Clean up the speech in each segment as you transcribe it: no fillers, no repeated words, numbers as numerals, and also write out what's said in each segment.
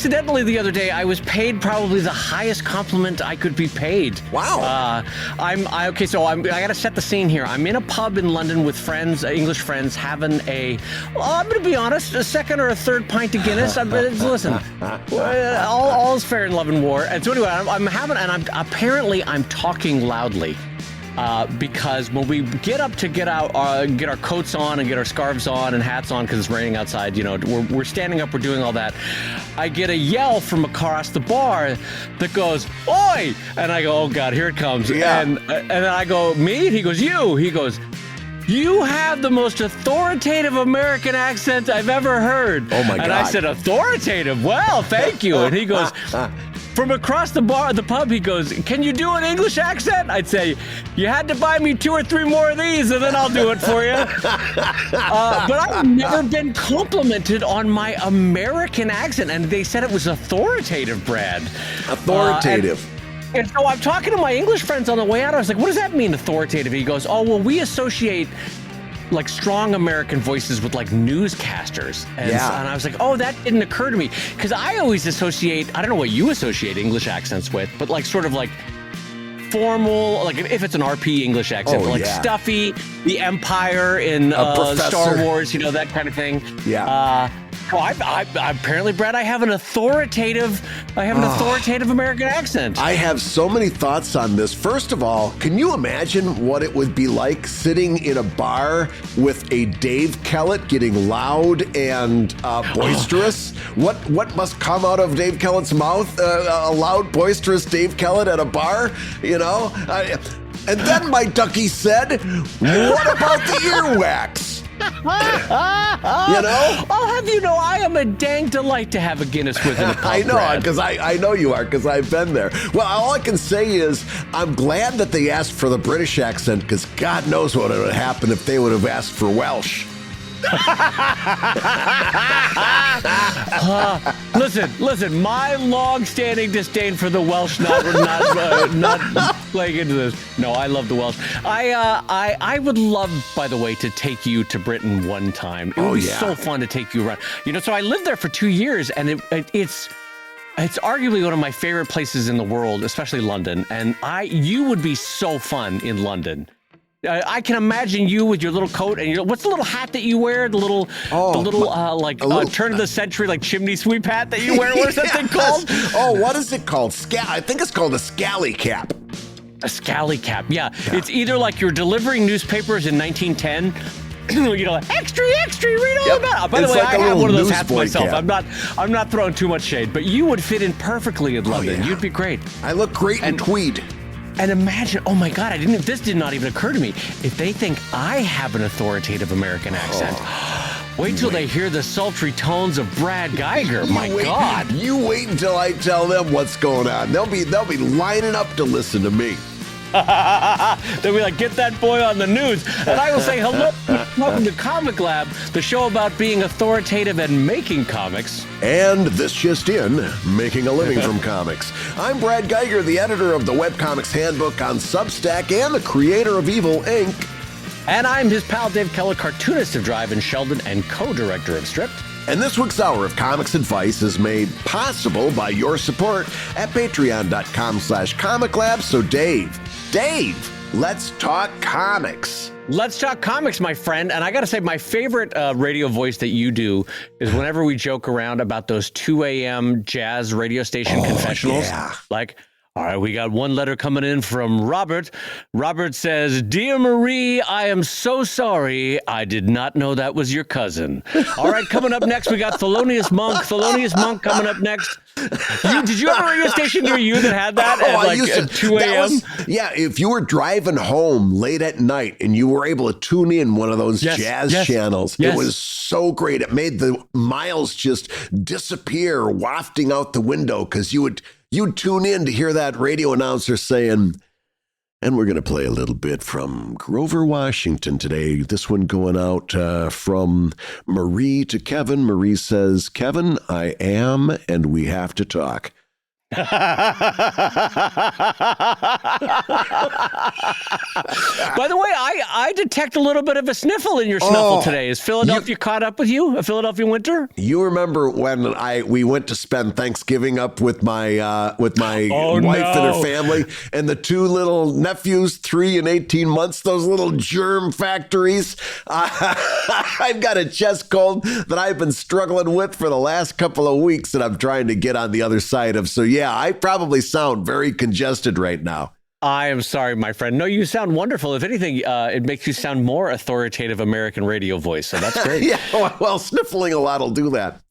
accidentally the other day, I was paid probably the highest compliment I could be paid. Wow. I got to set the scene here. I'm in a pub in London with friends, English friends, having I'm going to be honest, a second or a third pint of Guinness. Listen, all is fair in love and war. And so anyway, I'm talking loudly. Because when we get up to get our coats on and get our scarves on and hats on because it's raining outside, we're standing up, we're doing all that. I get a yell from across the bar that goes, "Oi!" And I go, "Oh God, here it comes." Yeah. And then I go, "Me?" He goes, "You." He goes, "You have the most authoritative American accent I've ever heard." Oh my God. And I said, "Authoritative? Well, thank you." And he goes, from across the pub, he goes, "Can you do an English accent?" I'd say, "You had to buy me 2 or 3 more of these, and then I'll do it for you." But I've never been complimented on my American accent, and they said it was authoritative, Brad. Authoritative. And so I'm talking to my English friends on the way out. I was like, "What does that mean, authoritative?" He goes, "Oh, well, we associate like strong American voices with like newscasters." And I was like, "Oh, that didn't occur to me." Because I always associate, I don't know what you associate English accents with, but like sort of like formal, like if it's an RP English accent, stuffy, the Empire in Star Wars, that kind of thing. Yeah. I apparently, Brad, I have an authoritative American accent. I have so many thoughts on this. First of all, can you imagine what it would be like sitting in a bar with a Dave Kellett getting loud and boisterous? What must come out of Dave Kellett's mouth? A loud, boisterous Dave Kellett at a bar, And then my ducky said, "What about the earwax?" I'll have you know, I am a dang delight to have a Guinness with in a pub, I know, Brad. because I know you are, because I've been there. Well, all I can say is I'm glad that they asked for the British accent, because God knows what would have happened if they would have asked for Welsh. Listen, my long-standing disdain for the Welsh not playing into this. No, I love the Welsh. I would love, by the way, to take you to Britain one time. It would be so fun to take you around. So I lived there for 2 years, and it's arguably one of my favorite places in the world, especially London. And you would be so fun in London. I can imagine you with your little coat and what's the little hat that you wear? The little turn of the century like chimney sweep hat that you wear. What's that thing called? Oh, what is it called? I think it's called a scally cap. A scally cap, yeah. It's either like you're delivering newspapers in 1910. Extra, read all about it. By the way, I have one of those hats myself. Cap. I'm not throwing too much shade, but you would fit in perfectly in London. Yeah. You'd be great. I look great in tweed. And imagine, oh my God, this did not even occur to me. If they think I have an authoritative American accent, wait till they hear the sultry tones of Brad Geiger. God. You wait until I tell them what's going on. They'll be lining up to listen to me. They'll be like, "Get that boy on the news." And I will say, "Hello, welcome to Comic Lab, the show about being authoritative and making comics." And this just in, making a living from comics. I'm Brad Geiger, the editor of the Webcomics Handbook on Substack and the creator of Evil Inc. And I'm his pal Dave Keller, cartoonist of Drive and Sheldon and co-director of Stripped. And this week's hour of comics advice is made possible by your support at patreon.com/comiclab. So Dave, let's talk comics. Let's talk comics, my friend. And I got to say, my favorite radio voice that you do is whenever we joke around about those 2 a.m. jazz radio station confessionals. Yeah. Like, all right, we got one letter coming in from Robert. Robert says, "Dear Marie, I am so sorry. I did not know that was your cousin." All right, coming up next, we got Thelonious Monk. Thelonious Monk coming up next. Did you have a radio station near you that had that at 2 a.m.? If you were driving home late at night and you were able to tune in one of those jazz channels, it was so great. It made the miles just disappear, wafting out the window, because you'd tune in to hear that radio announcer saying, and we're going to play a little bit from Grover, Washington today. This one going out from Marie to Kevin. Marie says, "Kevin, I am, and we have to talk." By the way, I detect a little bit of a sniffle in your snuffle today. Is Philadelphia caught up with you? A Philadelphia winter? You remember when we went to spend Thanksgiving up with my wife and her family, and the two little nephews, 3 and 18 months, those little germ factories. I've got a chest cold that I've been struggling with for the last couple of weeks that I'm trying to get on the other side of. So yeah, I probably sound very congested right now. I am sorry, my friend. No, you sound wonderful. If anything, it makes you sound more authoritative American radio voice. So that's great. Yeah, well, sniffling a lot will do that.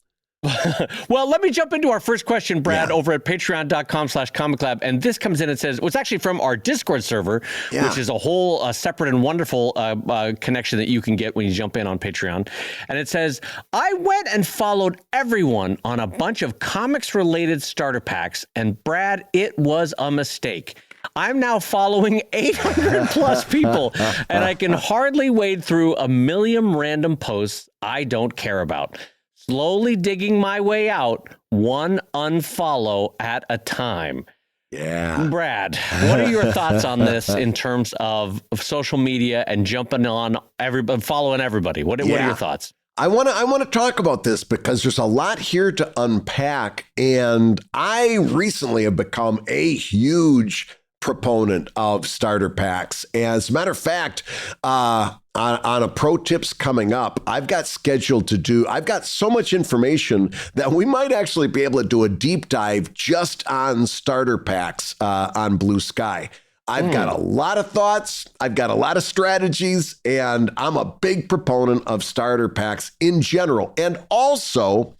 Well, let me jump into our first question, Brad, over at patreon.com/Comic Lab. And this comes in and says, well, it's actually from our Discord server, which is a whole separate and wonderful connection that you can get when you jump in on Patreon. And it says, I went and followed everyone on a bunch of comics-related starter packs. And Brad, it was a mistake. I'm now following 800 plus people, and I can hardly wade through a million random posts I don't care about. Slowly digging my way out, one unfollow at a time. Yeah. Brad, what are your thoughts on this in terms of social media and jumping on everybody, following everybody? What are your thoughts? I want to talk about this because there's a lot here to unpack, and I recently have become a huge proponent of starter packs. As a matter of fact, on a pro tips coming up, I've got so much information that we might actually be able to do a deep dive just on starter packs on Blue Sky. I've got a lot of thoughts. I've got a lot of strategies, and I'm a big proponent of starter packs in general. And also,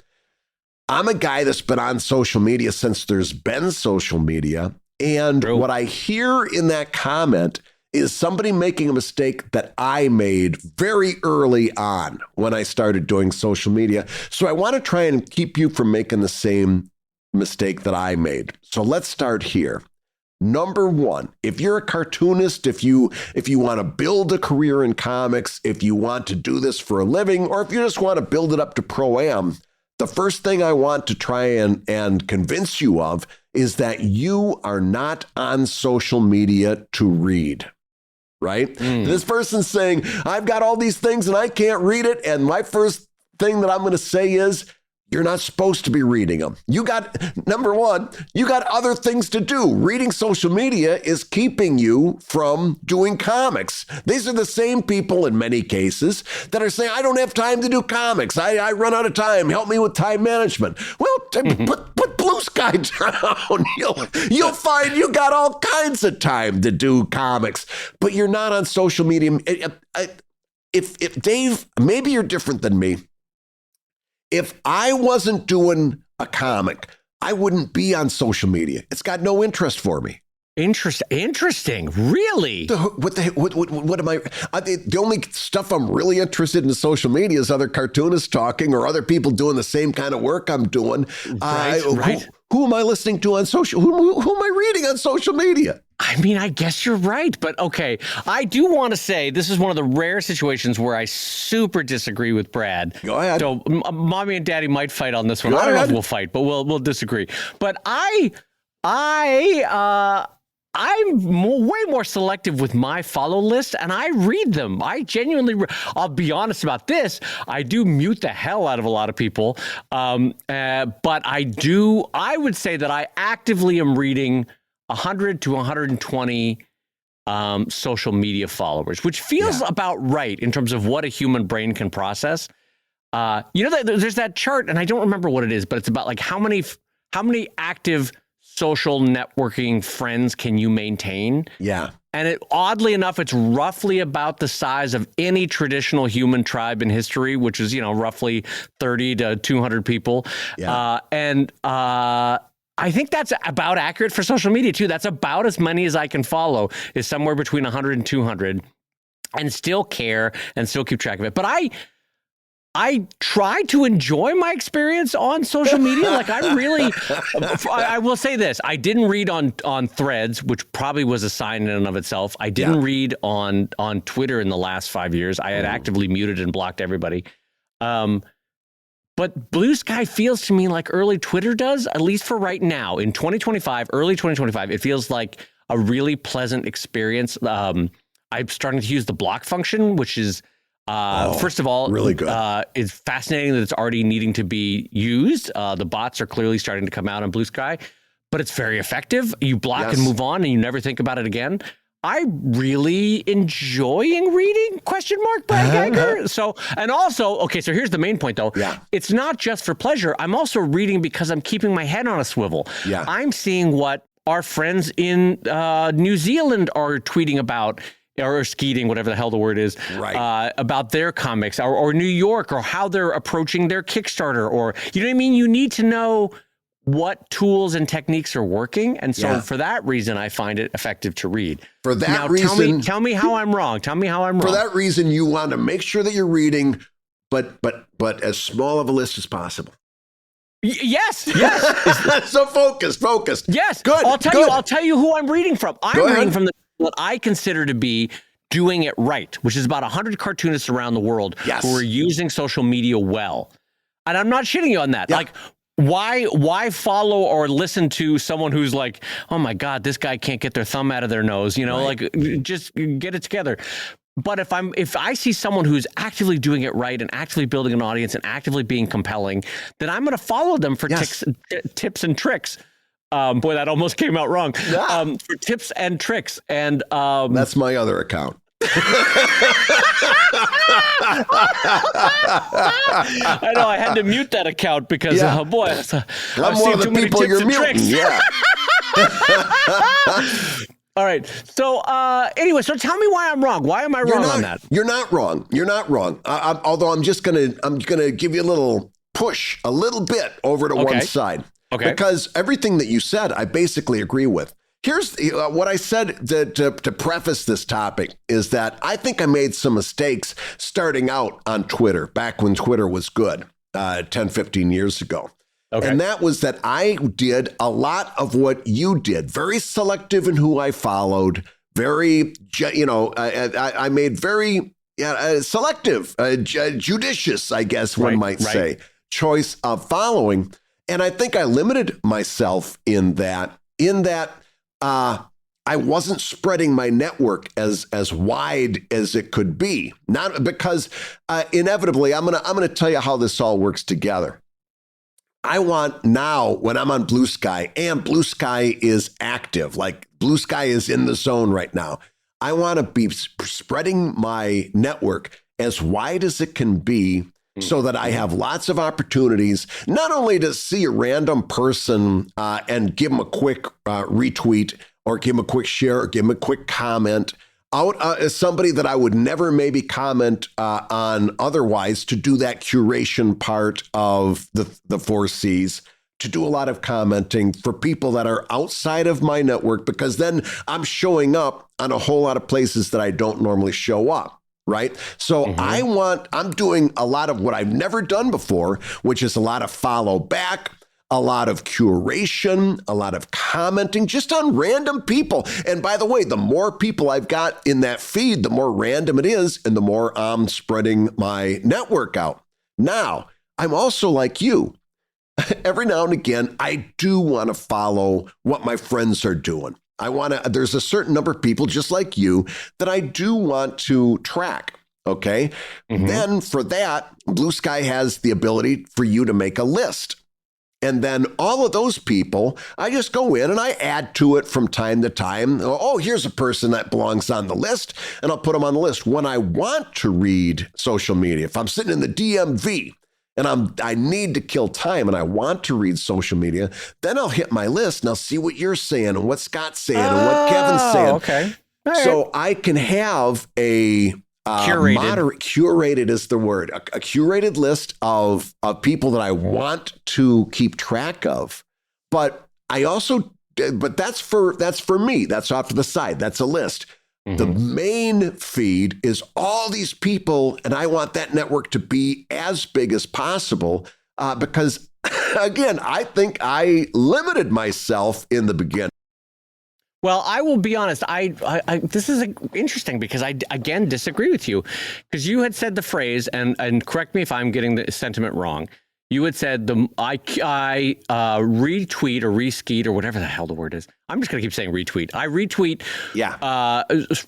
I'm a guy that's been on social media since there's been social media. And what I hear in that comment is somebody making a mistake that I made very early on when I started doing social media. So I want to try and keep you from making the same mistake that I made. So let's start here. Number one, if you're a cartoonist, if you want to build a career in comics, if you want to do this for a living, or if you just want to build it up to pro-am, the first thing I want to try and convince you of is that you are not on social media to read, right? This person's saying, I've got all these things and I can't read it. And my first thing that I'm going to say is, you're not supposed to be reading them. Number one, you got other things to do. Reading social media is keeping you from doing comics. These are the same people in many cases that are saying, I don't have time to do comics. I run out of time. Help me with time management. Well, put Blue Sky down. You'll find you got all kinds of time to do comics, but you're not on social media. If Dave, maybe you're different than me. If I wasn't doing a comic, I wouldn't be on social media. It's got no interest for me. Interesting. Really? What am I? The only stuff I'm really interested in social media is other cartoonists talking or other people doing the same kind of work I'm doing. Right. Who am I listening to on social? Who am I reading on social media? I mean, I guess you're right, but okay. I do want to say this is one of the rare situations where I super disagree with Brad. Go ahead. So mommy and daddy might fight on this one. I don't know if we'll fight, but we'll disagree. But I'm way more selective with my follow list, and I read them. I genuinely, I'll be honest about this, I do mute the hell out of a lot of people, but I would say that I actively am reading 100 to 120 social media followers, which feels about right in terms of what a human brain can process. There's that chart, and I don't remember what it is, but it's about like how many active social networking friends can you maintain? Yeah. And oddly enough, it's roughly about the size of any traditional human tribe in history, which is, roughly 30 to 200 people. Yeah. I think that's about accurate for social media too. That's about as many as I can follow, is somewhere between 100 and 200, and still care and still keep track of it. But I try to enjoy my experience on social media. Like I will say this. I didn't read on Threads, which probably was a sign in and of itself. I didn't read on Twitter in the last 5 years. I had actively muted and blocked everybody. But But Blue Sky feels to me like early Twitter does, at least for right now. In 2025, early 2025, it feels like a really pleasant experience. I'm starting to use the block function, which is, first of all, really good. It's fascinating that it's already needing to be used. The bots are clearly starting to come out on Blue Sky, but it's very effective. You block and move on, and you never think about it again. I'm really enjoying reading, ? Brad Geiger. So, and also, okay, so here's the main point though. Yeah. It's not just for pleasure. I'm also reading because I'm keeping my head on a swivel. Yeah. I'm seeing what our friends in New Zealand are tweeting about, or skeeting, whatever the hell the word is, about their comics, or New York, or how they're approaching their Kickstarter, or, you know what I mean? You need to know what tools and techniques are working. And so for that reason, I find it effective to read. For that reason, tell me how I'm wrong. Tell me how I'm wrong. For that reason, you want to make sure that you're reading, but as small of a list as possible. Yes. So focused. Yes. Good. I'll tell you who I'm reading from. I'm reading from the what I consider to be doing it right, which is about 100 cartoonists around the world who are using social media well. And I'm not shitting you on that. Yeah. Like, why follow or listen to someone who's like, oh my God, this guy can't get their thumb out of their nose, like just get it together. But if I see someone who's actively doing it right and actively building an audience and actively being compelling, then I'm going to follow them for tips and tricks. Boy, that almost came out wrong. Yeah. For tips and tricks. And that's my other account. I know I had to mute that account because boy, I'm one of the people you're muting. Yeah. All right. So anyway, so tell me why I'm wrong. Why am I wrong on that? You're not wrong. Although I'm gonna give you a little push, a little bit over to one side. Okay. Because everything that you said, I basically agree with. Here's what I said to preface this topic is that I think I made some mistakes starting out on Twitter back when Twitter was good 10, 15 years ago. Okay. And that was that I did a lot of what you did, very selective in who I followed, very, I made very selective, judicious, I guess one might say, choice of following. And I think I limited myself in that I wasn't spreading my network as wide as it could be. Not because inevitably I'm gonna tell you how this all works together. I want now when I'm on Blue Sky and Blue Sky is active, like Blue Sky is in the zone right now. I want to be spreading my network as wide as it can be so that I have lots of opportunities, not only to see a random person and give them a quick retweet or give them a quick share or give them a quick comment out as somebody that I would never maybe comment on otherwise, to do that curation part of the 4 C's, to do a lot of commenting for people that are outside of my network, because then I'm showing up on a whole lot of places that I don't normally show up. Right. So I'm doing a lot of what I've never done before, which is a lot of follow back, a lot of curation, a lot of commenting just on random people. And by the way, the more people I've got in that feed, the more random it is and the more I'm spreading my network out. Now, I'm also like you. Every now and again, I do want to follow what my friends are doing. There's a certain number of people just like you that I do want to track. Okay. Then for that, Blue Sky has the ability for you to make a list. And then all of those people, I just go in and I add to it from time to time. Oh, here's a person that belongs on the list, and I'll put them on the list. When I want to read social media, if I'm sitting in the DMV and I need to kill time and I want to read social media, then I'll hit my list and I'll see what you're saying and what Scott's saying and what Kevin's saying. Okay. So I can have a curated is the word, a curated list of people that I want to keep track of. But that's for me. That's off to the side. That's a list. The main feed is all these people, and I want that network to be as big as possible because, again, I think I limited myself in the beginning. Well, I will be honest. This is interesting because I, again, disagree with you, because you had said the phrase, and correct me if I'm getting the sentiment wrong. you had said I retweet or reskeet or whatever the hell the word is. I'm just gonna keep saying retweet. I retweet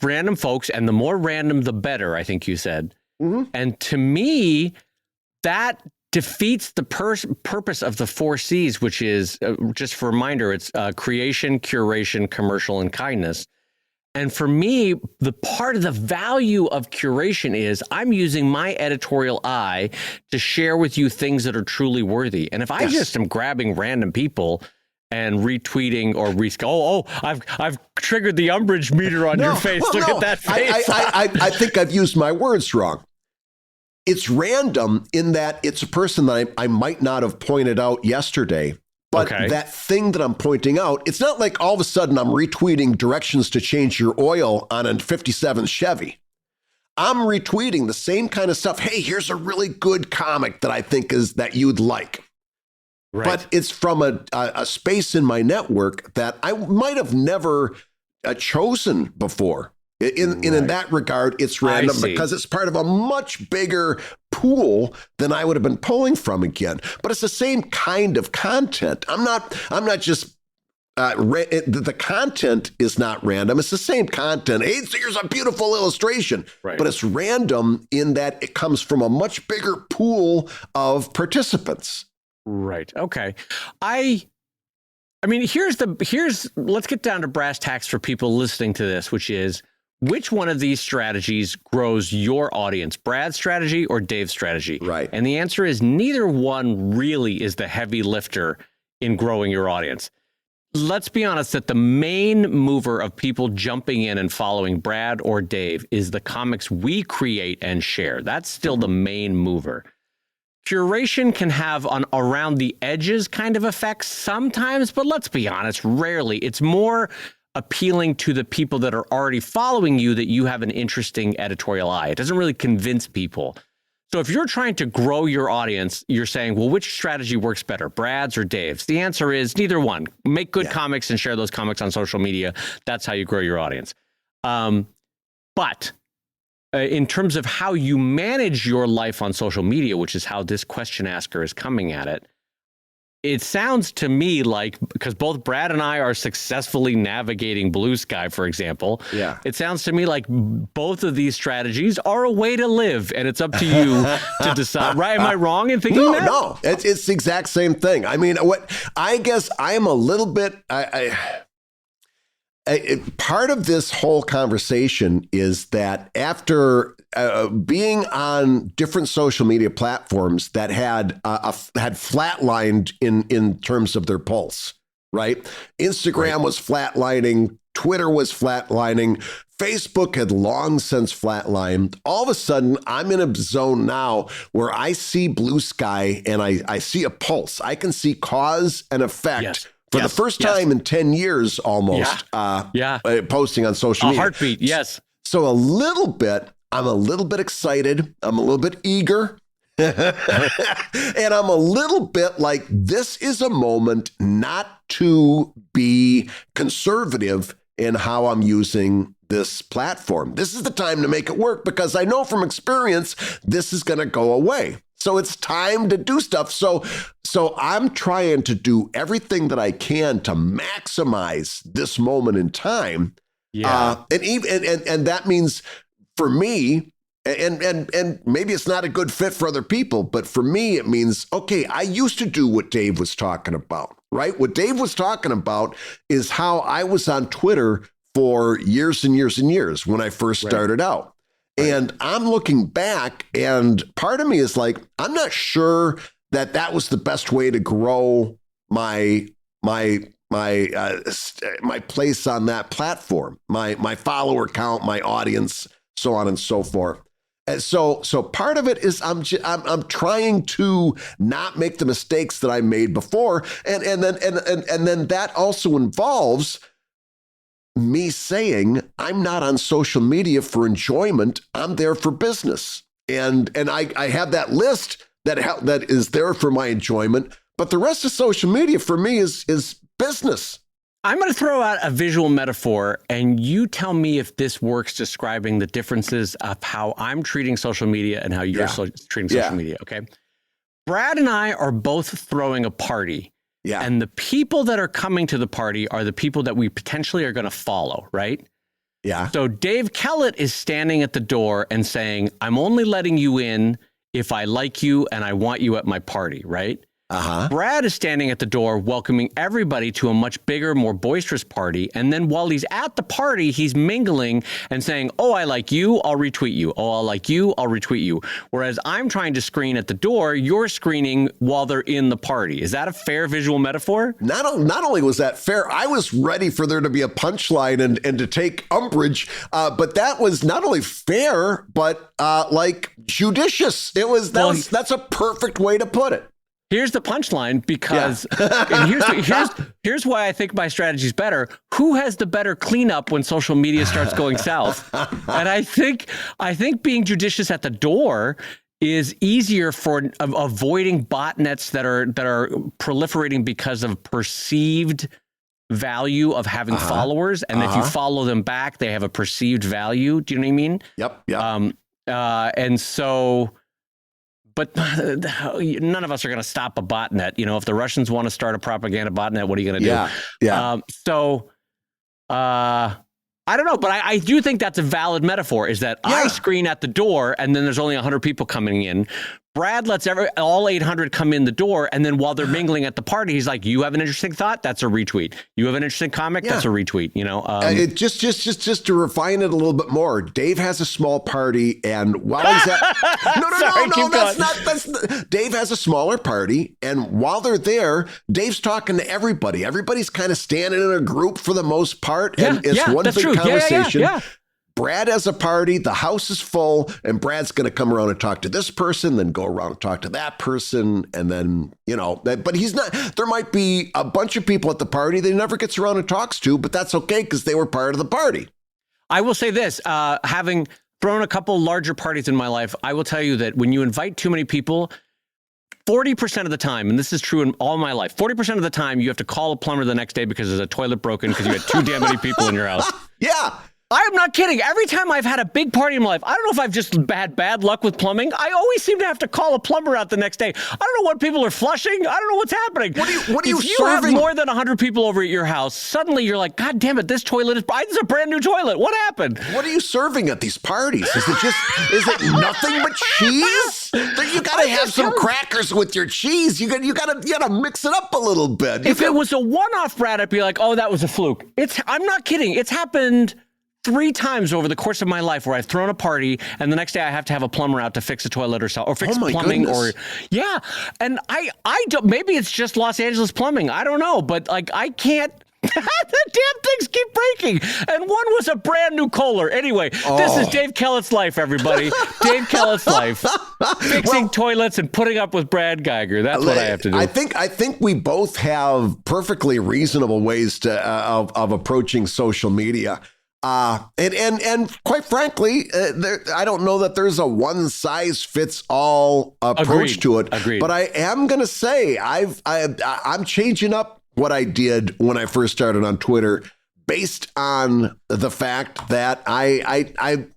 random folks, and the more random, the better, I think you said. Mm-hmm. And to me, that defeats the purpose of the 4 C's, which is, just for a reminder, it's creation, curation, commercial, and kindness. And for me, the part of the value of curation is I'm using my editorial eye to share with you things that are truly worthy. And if I just am grabbing random people and retweeting or I've triggered the umbrage meter on your face. Look at that face. I think I've used my words wrong. It's random in that it's a person that I might not have pointed out yesterday. But that thing that I'm pointing out, it's not like all of a sudden I'm retweeting directions to change your oil on a 57 Chevy. I'm retweeting the same kind of stuff. Hey, here's a really good comic that I think is that you'd like. Right. But it's from a space in my network that I might have never chosen before. In that regard, it's random because it's part of a much bigger pool than I would have been pulling from again. But it's the same kind of content. I'm not just the content is not random. It's the same content. Hey, here's a beautiful illustration, but it's random in that it comes from a much bigger pool of participants. Right. Okay. I mean, let's get down to brass tacks for people listening to this, which is, which one of these strategies grows your audience, Brad's strategy or Dave's strategy? Right. And the answer is neither one really is the heavy lifter in growing your audience. Let's be honest that the main mover of people jumping in and following Brad or Dave is the comics we create and share. That's still the main mover. Curation can have an around the edges kind of effects sometimes, but let's be honest, rarely. It's more appealing to the people that are already following you that you have an interesting editorial eye. It doesn't really convince people. So if you're trying to grow your audience, you're saying, well, which strategy works better, Brad's or Dave's? The answer is neither one. Make good comics and share those comics on social media. That's how you grow your audience. But in terms of how you manage your life on social media, which is how this question asker is coming at it, it sounds to me like, because both Brad and I are successfully navigating Blue Sky, for example, it sounds to me like both of these strategies are a way to live, and it's up to you to decide. Right? Am I wrong in thinking that? No, it's the exact same thing. I mean, I guess I'm a little bit. Part of this whole conversation is that after being on different social media platforms that had flatlined in terms of their pulse, right? Instagram was flatlining, Twitter was flatlining, Facebook had long since flatlined. All of a sudden, I'm in a zone now where I see Blue Sky and I see a pulse. I can see cause and effect. Yes. For the first time in 10 years almost, posting on social media. A heartbeat, yes. So I'm a little bit excited. I'm a little bit eager. And I'm a little bit like, this is a moment not to be conservative in how I'm using this platform. This is the time to make it work because I know from experience, this is going to go away. So it's time to do stuff. So I'm trying to do everything that I can to maximize this moment in time. Yeah. And that means for me, and maybe it's not a good fit for other people, but for me, it means, okay, I used to do what Dave was talking about, right? What Dave was talking about is how I was on Twitter for years and years and years when I first started out. And I'm looking back, and part of me is like, I'm not sure that was the best way to grow my place on that platform, my follower count, my audience, so on and so forth. And so part of it is I'm trying to not make the mistakes that I made before, and then that also involves me saying I'm not on social media for enjoyment. I'm there for business, and I have that list that is there for my enjoyment. But the rest of social media for me is business. I'm going to throw out a visual metaphor, and you tell me if this works describing the differences of how I'm treating social media and how you're treating social media. Okay. Brad and I are both throwing a party. Yeah. And the people that are coming to the party are the people that we potentially are going to follow, right? Yeah. So Dave Kellett is standing at the door and saying, I'm only letting you in if I like you and I want you at my party, right? Uh-huh. Brad is standing at the door welcoming everybody to a much bigger, more boisterous party. And then while he's at the party, he's mingling and saying, oh, I like you, I'll retweet you. Oh, I like you, I'll retweet you. Whereas I'm trying to screen at the door, you're screening while they're in the party. Is that a fair visual metaphor? Not only was that fair, I was ready for there to be a punchline and to take umbrage, but that was not only fair, but like judicious. That's a perfect way to put it. Here's the punchline, because and here's why I think my strategy is better. Who has the better cleanup when social media starts going south? And I think being judicious at the door is easier for avoiding botnets that are proliferating because of perceived value of having followers. And if you follow them back, they have a perceived value. Do you know what I mean? Yep. And so. But none of us are going to stop a botnet. You know, if the Russians want to start a propaganda botnet, what are you going to do? Yeah. I don't know, but I do think that's a valid metaphor, is that I screen at the door and then there's only 100 people coming in. Brad lets all 800 come in the door, and then while they're mingling at the party, he's like, you have an interesting thought? That's a retweet. You have an interesting comic? That's a retweet, you know? It just to refine it a little bit more, Dave has a small party, and while he's at... Dave has a smaller party, and while they're there, Dave's talking to everybody. Everybody's kind of standing in a group for the most part, and it's one big conversation. Yeah. Brad has a party, the house is full, and Brad's going to come around and talk to this person, then go around and talk to that person, and then, you know, but he's not, there might be a bunch of people at the party that he never gets around and talks to, but that's okay because they were part of the party. I will say this, having thrown a couple larger parties in my life, I will tell you that when you invite too many people, 40% of the time, and this is true in all my life, 40% of the time you have to call a plumber the next day because there's a toilet broken because you had too damn many people in your house. Yeah. I'm not kidding. Every time I've had a big party in my life, I don't know if I've just had bad luck with plumbing. I always seem to have to call a plumber out the next day. I don't know what people are flushing. I don't know what's happening. What are you if you serving? have more than 100 people over at your house, suddenly you're like, God damn it, this is a brand new toilet. What happened? What are you serving at these parties? Is it nothing but cheese? You gotta have some crackers with your cheese. You gotta mix it up a little bit. If it was a one-off, Brad, I'd be like, oh, that was a fluke. I'm not kidding. It's happened 3 times over the course of my life where I've thrown a party and the next day I have to have a plumber out to fix a toilet or fix plumbing. Goodness. And I don't, maybe it's just Los Angeles plumbing. I don't know, but like I can't. The damn things keep breaking. And one was a brand new Kohler. Anyway, This is Dave Kellett's life, everybody. Dave Kellett's life. Fixing toilets and putting up with Brad Geiger. That's what I have to do. I think we both have perfectly reasonable ways to of approaching social media. And quite frankly, I don't know that there's a one size fits all approach to it. Agreed. But I am going to say I'm changing up what I did when I first started on Twitter based on the fact that I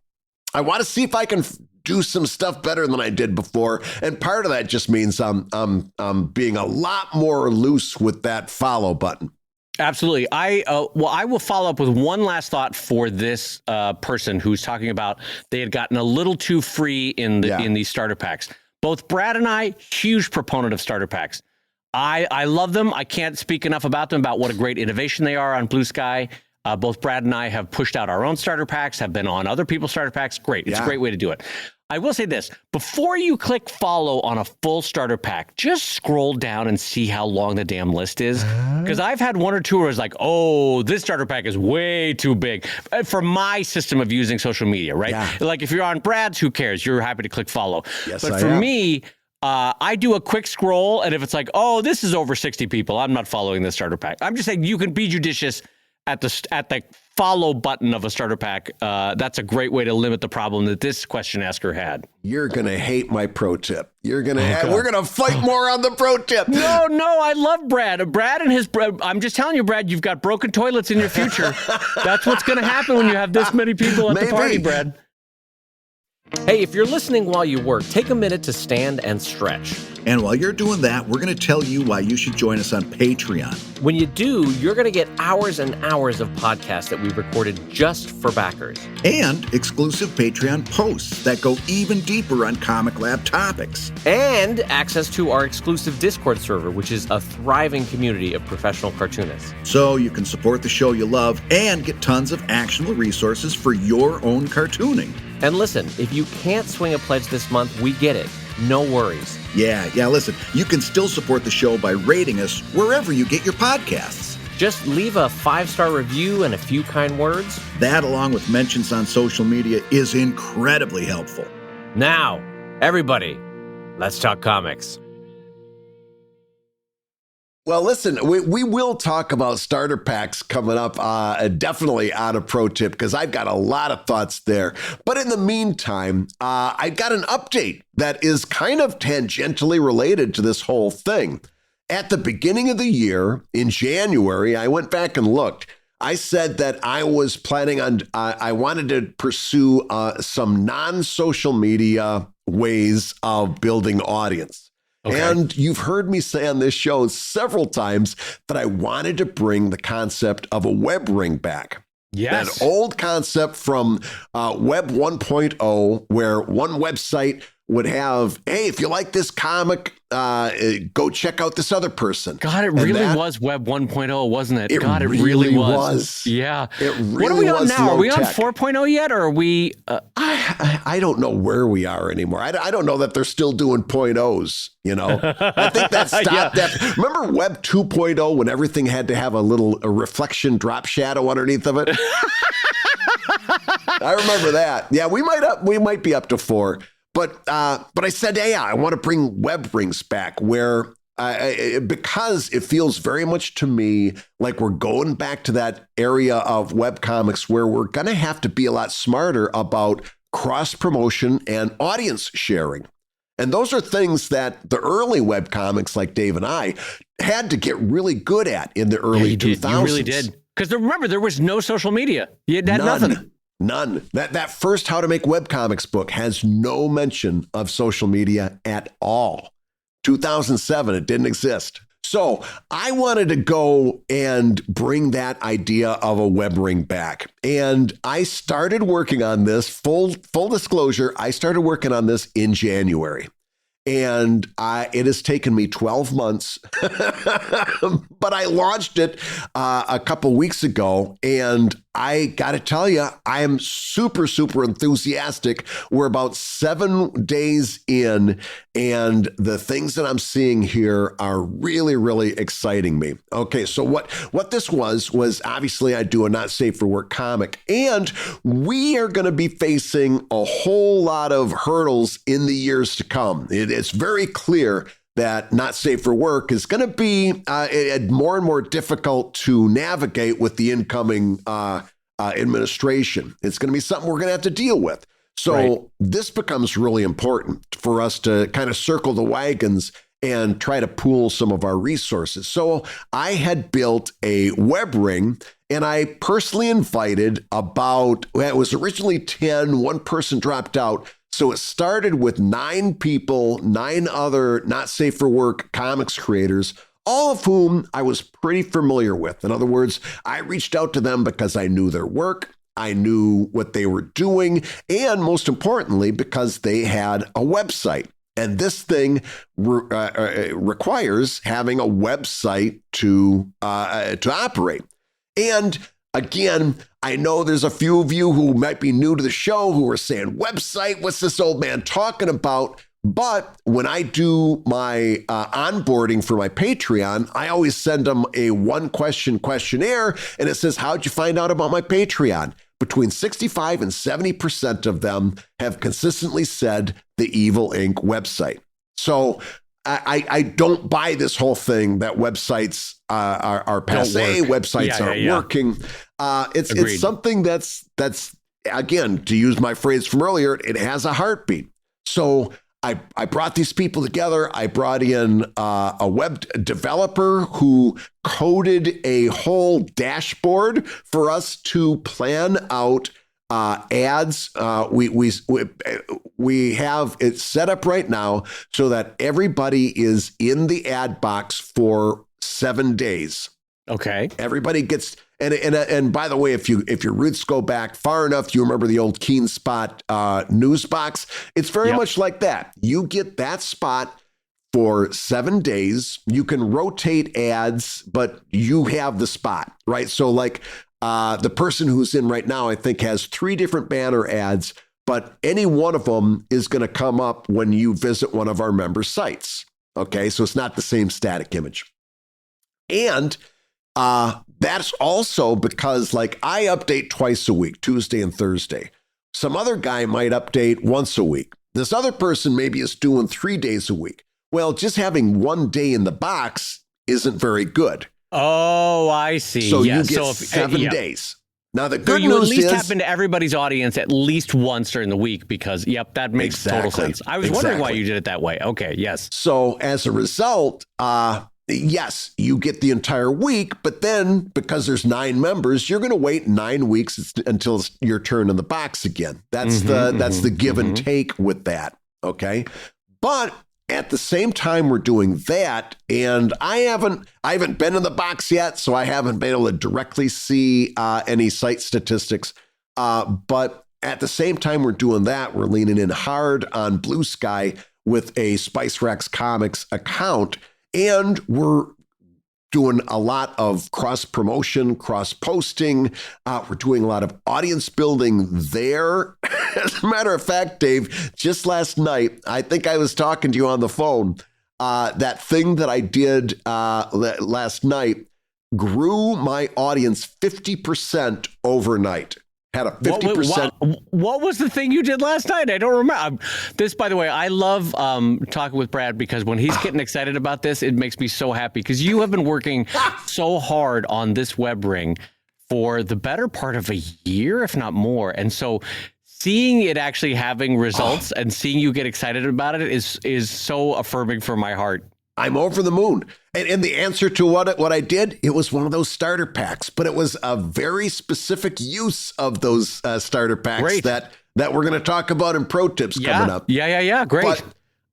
want to see if I can do some stuff better than I did before. And part of that just means I'm being a lot more loose with that follow button. Absolutely. I will follow up with one last thought for this person who's talking about they had gotten a little too free in these starter packs. Both Brad and I, huge proponent of starter packs. I love them. I can't speak enough about them, about what a great innovation they are on Blue Sky. Both Brad and I have pushed out our own starter packs, have been on other people's starter packs. Great. It's a great way to do it. I will say this, before you click follow on a full starter pack, just scroll down and see how long the damn list is. Because I've had one or two where it's like, oh, this starter pack is way too big for my system of using social media, right? Yeah. Like if you're on Brad's, who cares? You're happy to click follow. Yes, but for me, I do a quick scroll, and if it's like, oh, this is over 60 people, I'm not following this starter pack. I'm just saying you can be judicious at the follow button of a starter pack. That's a great way to limit the problem that this question asker had. You're going to hate my pro tip. We're going to fight more on the pro tip. No, I love Brad. Brad and his, I'm just telling you, Brad, you've got broken toilets in your future. That's what's going to happen when you have this many people at the party, Brad. Hey, if you're listening while you work, take a minute to stand and stretch. And while you're doing that, we're going to tell you why you should join us on Patreon. When you do, you're going to get hours and hours of podcasts that we've recorded just for backers. And exclusive Patreon posts that go even deeper on Comic Lab topics. And access to our exclusive Discord server, which is a thriving community of professional cartoonists. So you can support the show you love and get tons of actionable resources for your own cartooning. And listen, if you can't swing a pledge this month, we get it. No worries. Yeah, listen, you can still support the show by rating us wherever you get your podcasts. Just leave a 5-star review and a few kind words. That, along with mentions on social media, is incredibly helpful. Now, everybody, let's talk comics. Well, listen, we will talk about starter packs coming up, definitely on a pro tip, because I've got a lot of thoughts there. But in the meantime, I've got an update that is kind of tangentially related to this whole thing. At the beginning of the year, in January, I went back and looked. I said that I was planning on, I wanted to pursue some non-social media ways of building audience. Okay. And you've heard me say on this show several times that I wanted to bring the concept of a webring back. Yes. That old concept from Web 1.0, where one website would have, hey, if you like this comic, go check out this other person. God, it really was Web 1.0, wasn't it? God, it really was. Yeah. It really what are we on now? Are we on tech. 4.0 yet, or are we? I don't know where we are anymore. I don't know that they're still doing .0s, you know? I think that stopped. Yeah. Remember Web 2.0 when everything had to have a reflection drop shadow underneath of it? I remember that. Yeah, we might be up to 4. But I said, hey, I want to bring Webrings back, where because it feels very much to me like we're going back to that area of webcomics where we're going to have to be a lot smarter about cross promotion and audience sharing. And those are things that the early webcomics like Dave and I had to get really good at in the early 2000s. You really did. Because remember, there was no social media. You had nothing. None. That first How to Make Webcomics book has no mention of social media at all. 2007, it didn't exist. So I wanted to go and bring that idea of a webring back. And I started working on this, full disclosure, I started working on this in January. And it has taken me 12 months, but I launched it a couple weeks ago, and I got to tell you, I am super, super enthusiastic. We're about 7 days in, and the things that I'm seeing here are really, really exciting me. Okay, so what this was obviously I do a Not Safe for Work comic, and we are going to be facing a whole lot of hurdles in the years to come. It's very clear that Not Safe for Work is going to be more and more difficult to navigate with the incoming administration. It's going to be something we're going to have to deal with. So This becomes really important for us to kind of circle the wagons and try to pool some of our resources. So I had built a webring, and I personally invited it was originally 10, one person dropped out. So it started with 9 people, 9 other Not Safe for Work comics creators, all of whom I was pretty familiar with. In other words, I reached out to them because I knew their work, I knew what they were doing, and most importantly, because they had a website. And this thing requires having a website to operate. And again, I know there's a few of you who might be new to the show who are saying, website, what's this old man talking about? But when I do my onboarding for my Patreon, I always send them a 1-question questionnaire, and it says, how'd you find out about my Patreon? Between 65 and 70% of them have consistently said the Evil Inc. website. So I don't buy this whole thing that websites are passé, websites aren't working. It's something that's again, to use my phrase from earlier, it has a heartbeat. So I brought these people together. I brought in a web developer who coded a whole dashboard for us to plan out ads. We have it set up right now so that everybody is in the ad box for 7 days. Okay. Everybody gets, and by the way, if your roots go back far enough, you remember the old Keen Spot news box. It's very much like that. You get that spot for 7 days. You can rotate ads, but you have the spot, right? So like the person who's in right now, I think, has 3 different banner ads, but any one of them is going to come up when you visit one of our member sites. Okay, so it's not the same static image. And that's also because, like, I update twice a week, Tuesday and Thursday. Some other guy might update once a week. This other person maybe is doing 3 days a week. Well, just having 1 day in the box isn't very good. Oh, I see. So yeah. you get 7 days. Now, the good you news at least is, tap into everybody's audience at least once during the week because, that makes total sense. I was wondering why you did it that way. Okay, yes. So as a result, yes, you get the entire week, but then because there's 9 members, you're going to wait 9 weeks until it's your turn in the box again. That's the give and take with that. Okay. But at the same time we're doing that, and I haven't been in the box yet, so I haven't been able to directly see any site statistics. But at the same time we're doing that, we're leaning in hard on Blue Sky with a Spice Rex Comics account. And we're doing a lot of cross-promotion, cross-posting. We're doing a lot of audience building there. As a matter of fact, Dave, just last night, I think I was talking to you on the phone. That thing that I did last night grew my audience 50% overnight. Had a 50%. What was the thing you did last night? I don't remember. This, by the way, I love talking with Brad because when he's getting excited about this, it makes me so happy because you have been working so hard on this Webring for the better part of a year, if not more. And so seeing it actually having results and seeing you get excited about it is so affirming for my heart. I'm over the moon. And the answer to what I did, it was one of those starter packs, but it was a very specific use of those starter packs that we're going to talk about in Pro Tips coming up. Yeah. Great. But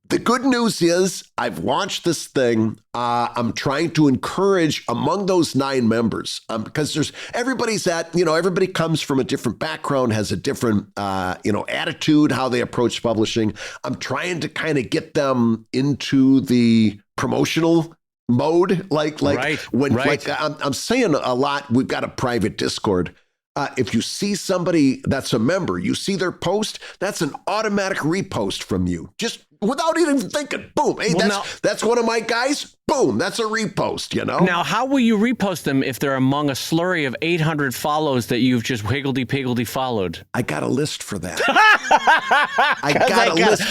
the good news is I've launched this thing. I'm trying to encourage among those 9 members because everybody comes from a different background, has a different, attitude, how they approach publishing. I'm trying to kind of get them into the promotional mode. I'm saying a lot. We've got a private Discord. If you see somebody that's a member, you see their post, that's an automatic repost from you. Just without even thinking, boom. Hey, that's one of my guys. Boom. That's a repost, Now, how will you repost them if they're among a slurry of 800 follows that you've just higgledy-piggledy followed? I got a list for that. I got a list.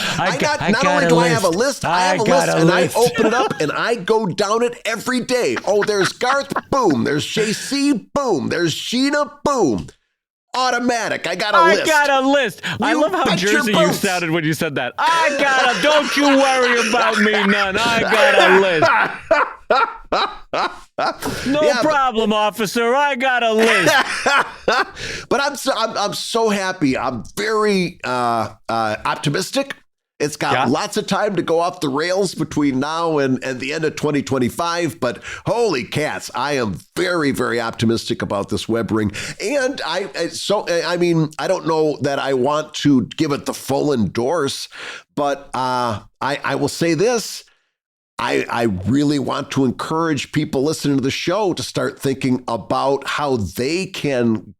Not only do I have a list, I have a list, and I open it up and I go down it every day. Oh, there's Garth, boom. There's JC, boom. There's Gina, boom. Automatic. I got a list. I love how Jersey you sounded when you said that. Don't you worry about me none. I got a list. No problem, officer. I got a list. But I'm so happy. I'm very optimistic. It's got lots of time to go off the rails between now and the end of 2025. But holy cats, I am very, very optimistic about this Webring. And I don't know that I want to give it the full endorse, but I will say this. I really want to encourage people listening to the show to start thinking about how they can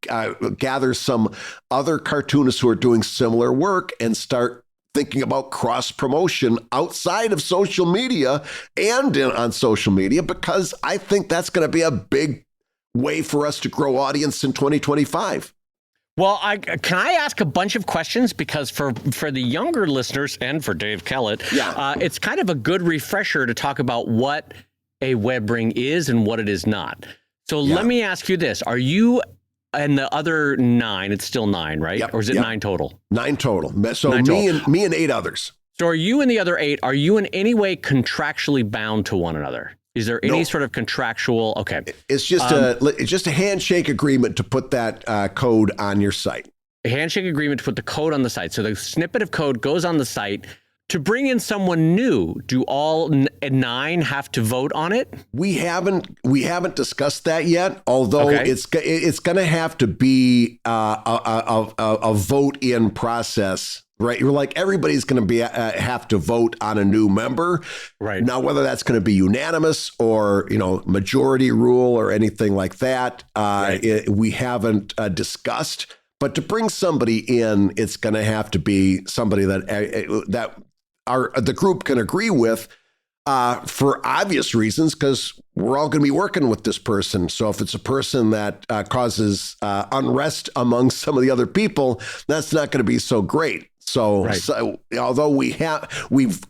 gather some other cartoonists who are doing similar work and start thinking about cross-promotion outside of social media and on social media, because I think that's going to be a big way for us to grow audience in 2025. Well, can I ask a bunch of questions? Because for the younger listeners and for Dave Kellett, it's kind of a good refresher to talk about what a Webring is and what it is not. So let me ask you this. Are you and the other 9, it's still 9, right? Yep, or is it 9 total? 9 total. So me and 8 others. So are you and the other 8, are you in any way contractually bound to one another? Is there any sort of contractual? Okay. It's just a handshake agreement to put that code on your site. a handshake agreement to put the code on the site. So the snippet of code goes on the site. To bring in someone new, do all 9 have to vote on it? We haven't discussed that yet. Although it's going to have to be a vote-in process, right? You're like everybody's going to be have to vote on a new member, right? Now, whether that's going to be unanimous or majority rule or anything like that, we haven't discussed. But to bring somebody in, it's going to have to be somebody that the group can agree with for obvious reasons, because we're all going to be working with this person. So if it's a person that causes unrest among some of the other people, that's not going to be so great. So although we've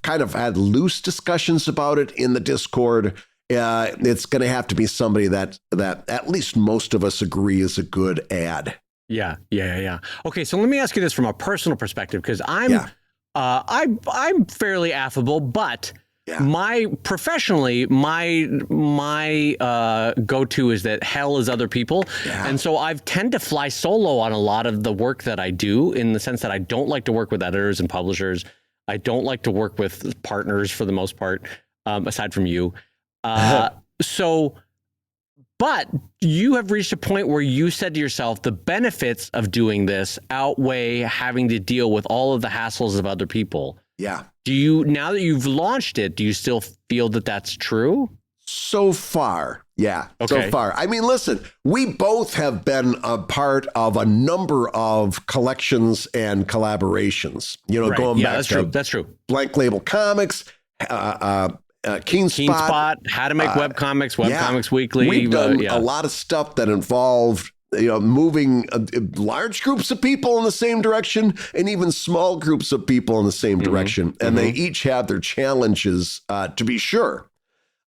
kind of had loose discussions about it in the Discord, it's going to have to be somebody that at least most of us agree is a good ad. Yeah. Okay, so let me ask you this from a personal perspective, because I'm fairly affable, but my go-to is that hell is other people. And so I tend to fly solo on a lot of the work that I do, in the sense that I don't like to work with editors and publishers. I don't like to work with partners for the most part, aside from you. But you have reached a point where you said to yourself, the benefits of doing this outweigh having to deal with all of the hassles of other people. Yeah. Now that you've launched it, do you still feel that that's true? So far, yeah. Okay. So far. I mean, listen, we both have been a part of a number of collections and collaborations, going back to that's true. Blank Label Comics, Keen Spot, How to Make Webcomics, Webcomics Weekly. We've done a lot of stuff that involved moving large groups of people in the same direction, and even small groups of people in the same direction. And they each have their challenges, to be sure.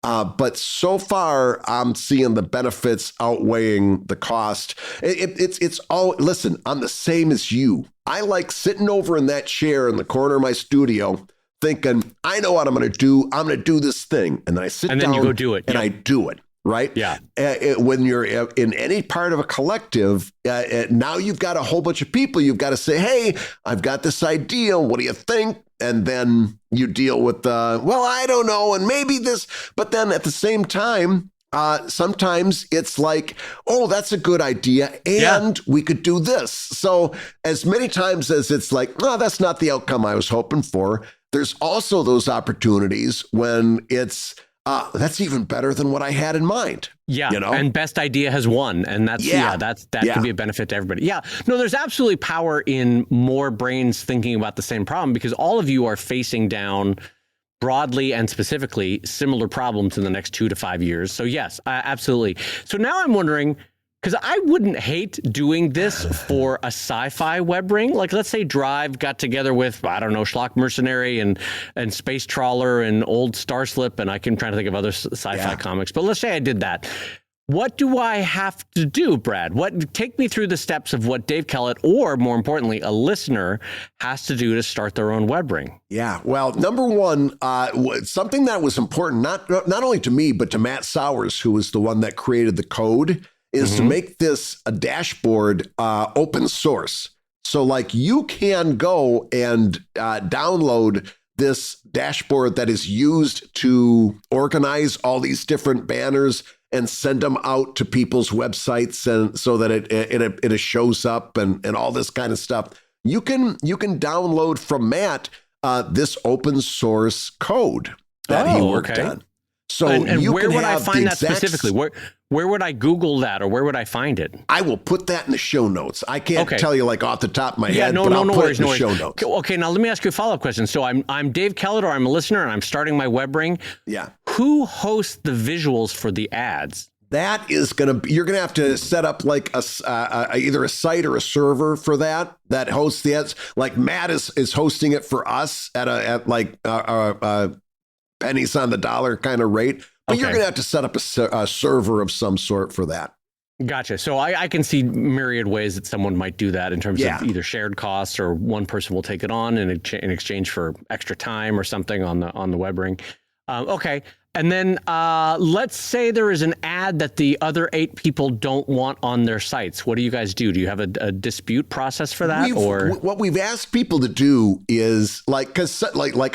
But so far, I'm seeing the benefits outweighing the cost. It's all, listen, I'm the same as you. I like sitting over in that chair in the corner of my studio thinking, I know what I'm going to do. I'm going to do this thing. And then I sit down. And then you go do it. And I do it. Right? Yeah. When you're in any part of a collective, now you've got a whole bunch of people. You've got to say, hey, I've got this idea. What do you think? And then you deal with well, I don't know. And maybe this. But then at the same time, sometimes it's like, oh, that's a good idea. And we could do this. So as many times as it's like, no, that's not the outcome I was hoping for. There's also those opportunities when it's, that's even better than what I had in mind. Yeah. And best idea has won. And that could be a benefit to everybody. Yeah. No, there's absolutely power in more brains thinking about the same problem, because all of you are facing down broadly and specifically similar problems in the next 2 to 5 years. So yes, absolutely. So now I'm wondering, because I wouldn't hate doing this for a sci-fi webring. Like, let's say Drive got together with, I don't know, Schlock Mercenary and Space Trawler and Old Starslip, and I'm trying to think of other sci-fi comics. But let's say I did that. What do I have to do, Brad? Take me through the steps of what Dave Kellett, or more importantly, a listener, has to do to start their own webring. Yeah. Well, number one, something that was important, not only to me, but to Matt Sowers, who was the one that created the code, is to make this a dashboard open source. So like you can go and download this dashboard that is used to organize all these different banners and send them out to people's websites, and so that it shows up and all this kind of stuff. You can download from Matt this open source code that he worked on. So and you where can would I have find the that specifically? Where would I Google that, or where would I find it? I will put that in the show notes. I can't tell you like off the top of my head, but I'll put it in the show notes. Okay, now let me ask you a follow-up question. So I'm Dave Kellett, or I'm a listener, and I'm starting my webring. Yeah. Who hosts the visuals for the ads? That is you're gonna have to set up like either a site or a server for that hosts the ads. Like Matt is hosting it for us at like pennies on the dollar kind of rate. But you're going to have to set up a server of some sort for that. Gotcha. So I can see myriad ways that someone might do that in terms of either shared costs, or one person will take it on in exchange for extra time or something on the webring. Okay. And then let's say there is an ad that the other 8 people don't want on their sites. What do you guys do? Do you have a dispute process for that? What we've asked people to do is because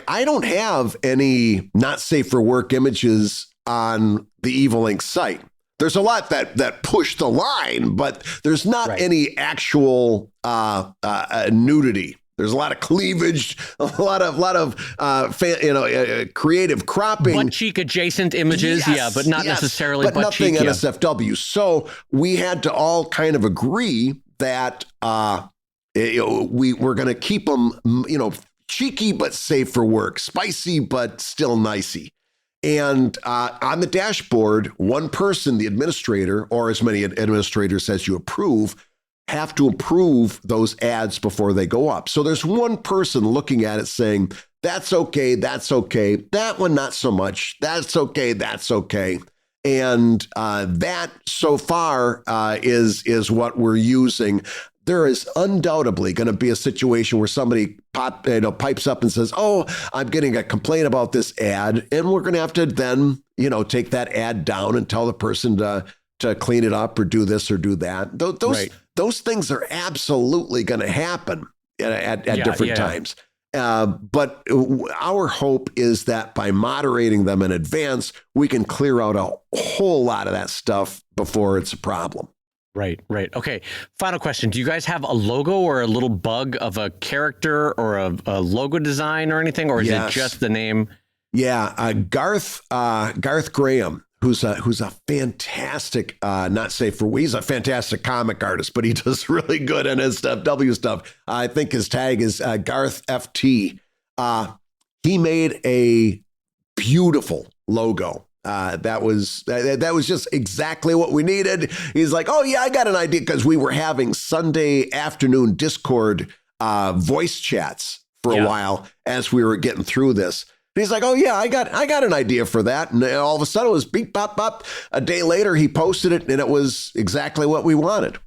I don't have any not safe for work images on the Evil Inc. site. There's a lot that push the line, but there's not any actual nudity. There's a lot of cleavage, a lot of creative cropping, butt cheek adjacent images, but not necessarily but butt cheek. But nothing NSFW. So we had to all kind of agree that we were going to keep them, cheeky but safe for work, spicy but still nicey. And on the dashboard, one person, the administrator, or as many administrators as you approve, have to approve those ads before they go up. So there's one person looking at it saying, that's okay, that's okay. That one, not so much. That's okay, that's okay. And that so far is what we're using. There is undoubtedly going to be a situation where somebody pipes up and says, oh, I'm getting a complaint about this ad. And we're going to have to then, take that ad down and tell the person to clean it up or do this or do that. Those things are absolutely going to happen at different times. But our hope is that by moderating them in advance, we can clear out a whole lot of that stuff before it's a problem. Right. Okay. Final question. Do you guys have a logo or a little bug of a character or a logo design or anything? Or is it just the name? Yeah. Garth Graham, who's a fantastic, he's a fantastic comic artist, but he does really good NSFW stuff. I think his tag is Garth FT. He made a beautiful logo. That was just exactly what we needed. He's like, oh yeah, I got an idea, because we were having Sunday afternoon Discord voice chats for a while as we were getting through this. And he's like, oh yeah, I got an idea for that. And all of a sudden it was beep, bop, bop. A day later, he posted it and it was exactly what we wanted.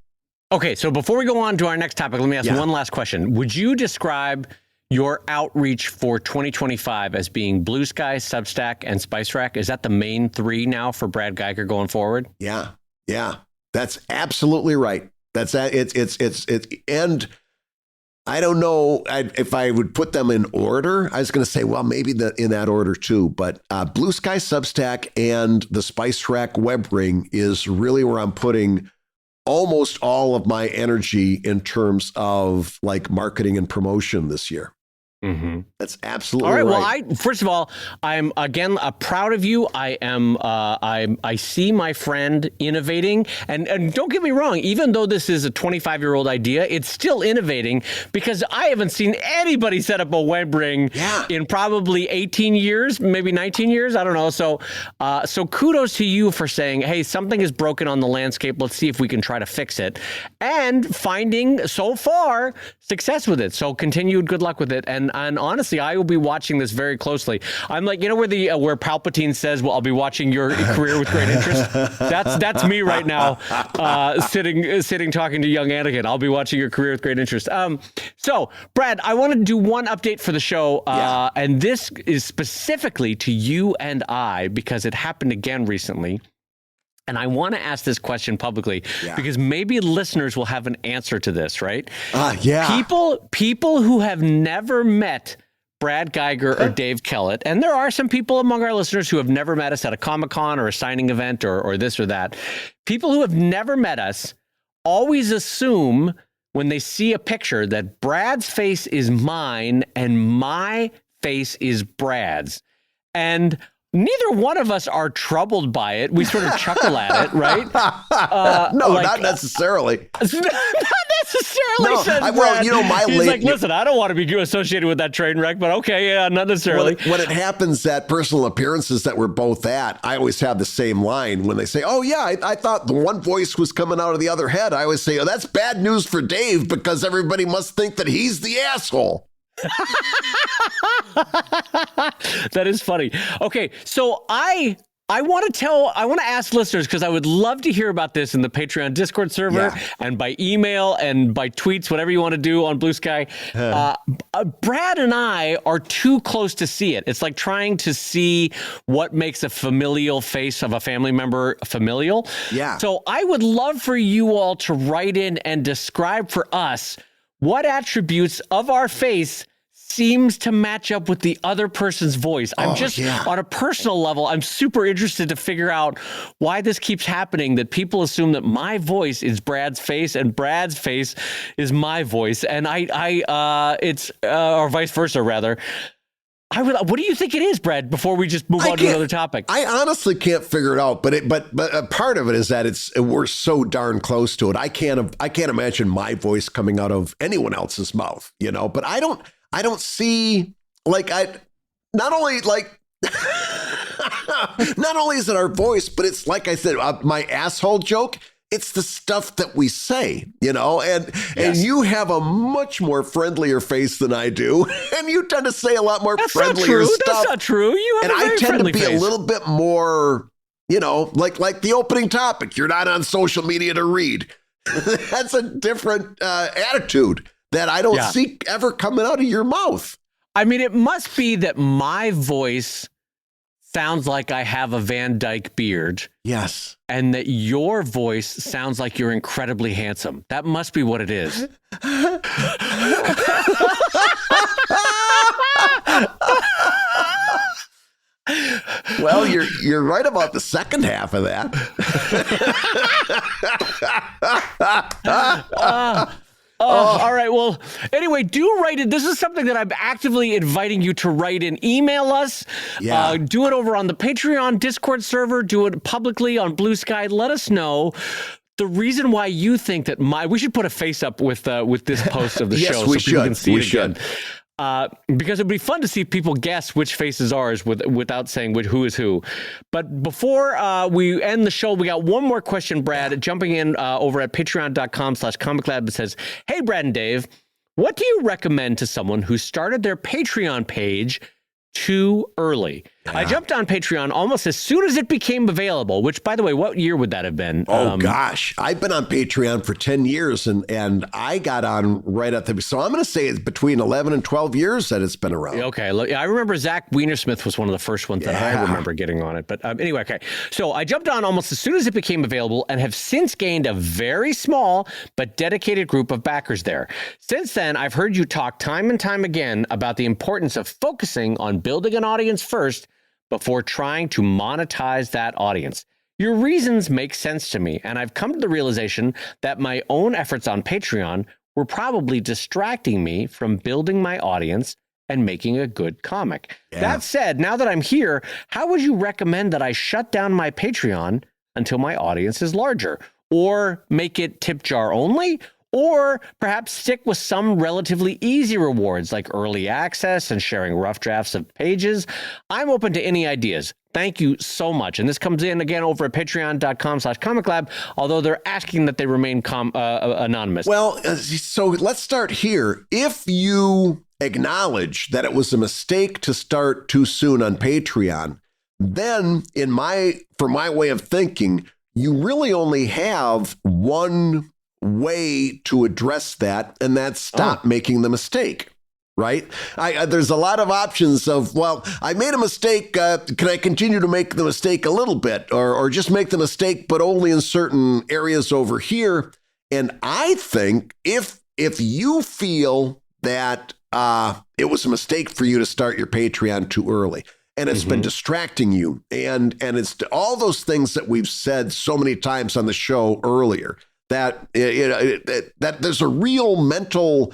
Okay. So before we go on to our next topic, let me ask one last question. Would you describe your outreach for 2025 as being Blue Sky, Substack, and Spice Rack? Is that the main 3 now for Brad Geiger going forward? Yeah. That's absolutely right. It's and I don't know if I would put them in order. I was going to say, well, maybe in that order too, but Blue Sky, Substack, and the Spice Rack Webring is really where I'm putting almost all of my energy in terms of marketing and promotion this year. Mm-hmm. That's absolutely right. All right. Well, first of all, I'm again proud of you. I see my friend innovating, and don't get me wrong. Even though this is a 25-year-old idea, it's still innovating, because I haven't seen anybody set up a Webring in probably 18 years, maybe 19 years. I don't know. So kudos to you for saying, hey, something is broken on the landscape. Let's see if we can try to fix it, and finding so far success with it. So continued good luck with it. And honestly, I will be watching this very closely. I'm like, where Palpatine says, well, I'll be watching your career with great interest. That's me right now, sitting talking to young Anakin. I'll be watching your career with great interest. So Brad, I want to do one update for the show. And this is specifically to you and I, because it happened again recently. And I want to ask this question publicly because maybe listeners will have an answer to this, right? People who have never met Brad Geiger or Dave Kellett, and there are some people among our listeners who have never met us at a Comic-Con or a signing event or this or that. People who have never met us always assume when they see a picture that Brad's face is mine and my face is Brad's. And neither one of us are troubled by it. We sort of chuckle at it, right? Not necessarily. Not necessarily, says Brad. He's like, listen, I don't want to be associated with that train wreck, but okay, not necessarily. When it happens at personal appearances that we're both at, I always have the same line. When they say, oh yeah, I thought the one voice was coming out of the other head, I always say, oh, that's bad news for Dave, because everybody must think that he's the asshole. That is funny. Okay, so I I want to ask listeners, because I would love to hear about this in the Patreon Discord server and by email and by tweets, whatever you want to do on Blue Sky. Brad and I are too close to see it. It's like trying to see what makes a familial face of a family member familial. Yeah. So I would love for you all to write in and describe for us what attributes of our face seems to match up with the other person's voice. I'm on a personal level, I'm super interested to figure out why this keeps happening, that people assume that my voice is Brad's face and Brad's face is my voice. And it's or vice versa, rather. What do you think it is, Brad, before we just move on to another topic? I honestly can't figure it out, but a part of it is that we're so darn close to it. I can't imagine my voice coming out of anyone else's mouth, but I don't see, not only is it our voice, but it's like I said, my asshole joke. It's the stuff that we say, and you have a much more friendlier face than I do. And you tend to say a lot more friendlier stuff. That's not true. You have a very friendly face. I tend to be a little bit more, like the opening topic. You're not on social media to read. That's a different attitude that I don't see ever coming out of your mouth. I mean, it must be that my voice sounds like I have a Van Dyke beard. Yes. And that your voice sounds like you're incredibly handsome. That must be what it is. Well, you're right about the second half of that. All right. Well, anyway, do write it. This is something that I'm actively inviting you to write in. Email us. Yeah. Do it over on the Patreon Discord server. Do it publicly on Blue Sky. Let us know the reason why you think that we should put a face up with this post of the yes, show we so people should. can see we it should. again. Because it'd be fun to see people guess which face is ours without saying who is who. But before we end the show, we got one more question, Brad, jumping in over at patreon.com/comiclab that says, "Hey, Brad and Dave, what do you recommend to someone who started their Patreon page too early?" I jumped on Patreon almost as soon as it became available, which, by the way, what year would that have been? Oh, gosh. I've been on Patreon for 10 years, and I got on right at the... So I'm going to say it's between 11 and 12 years that it's been around. Okay. Look, I remember Zach Wienersmith was one of the first ones that I remember getting on it. But anyway, okay. So I jumped on almost as soon as it became available and have since gained a very small but dedicated group of backers there. Since then, I've heard you talk time and time again about the importance of focusing on building an audience first before trying to monetize that audience. Your reasons make sense to me, and I've come to the realization that my own efforts on Patreon were probably distracting me from building my audience and making a good comic. Yeah. That said, now that I'm here, how would you recommend that I shut down my Patreon until my audience is larger? Or make it tip jar only? Or perhaps stick with some relatively easy rewards like early access and sharing rough drafts of pages? I'm open to any ideas. Thank you so much. And this comes in again over at patreon.com/comiclab, although they're asking that they remain anonymous. Well, so let's start here. If you acknowledge that it was a mistake to start too soon on Patreon, then for my way of thinking, you really only have one way to address that, and that's stop making the mistake, right? There's a lot of options of, well, I made a mistake. Can I continue to make the mistake a little bit or just make the mistake, but only in certain areas over here? And I think if you feel that it was a mistake for you to start your Patreon too early, and it's been distracting you, and it's all those things that we've said so many times on the show earlier, that that there's a real mental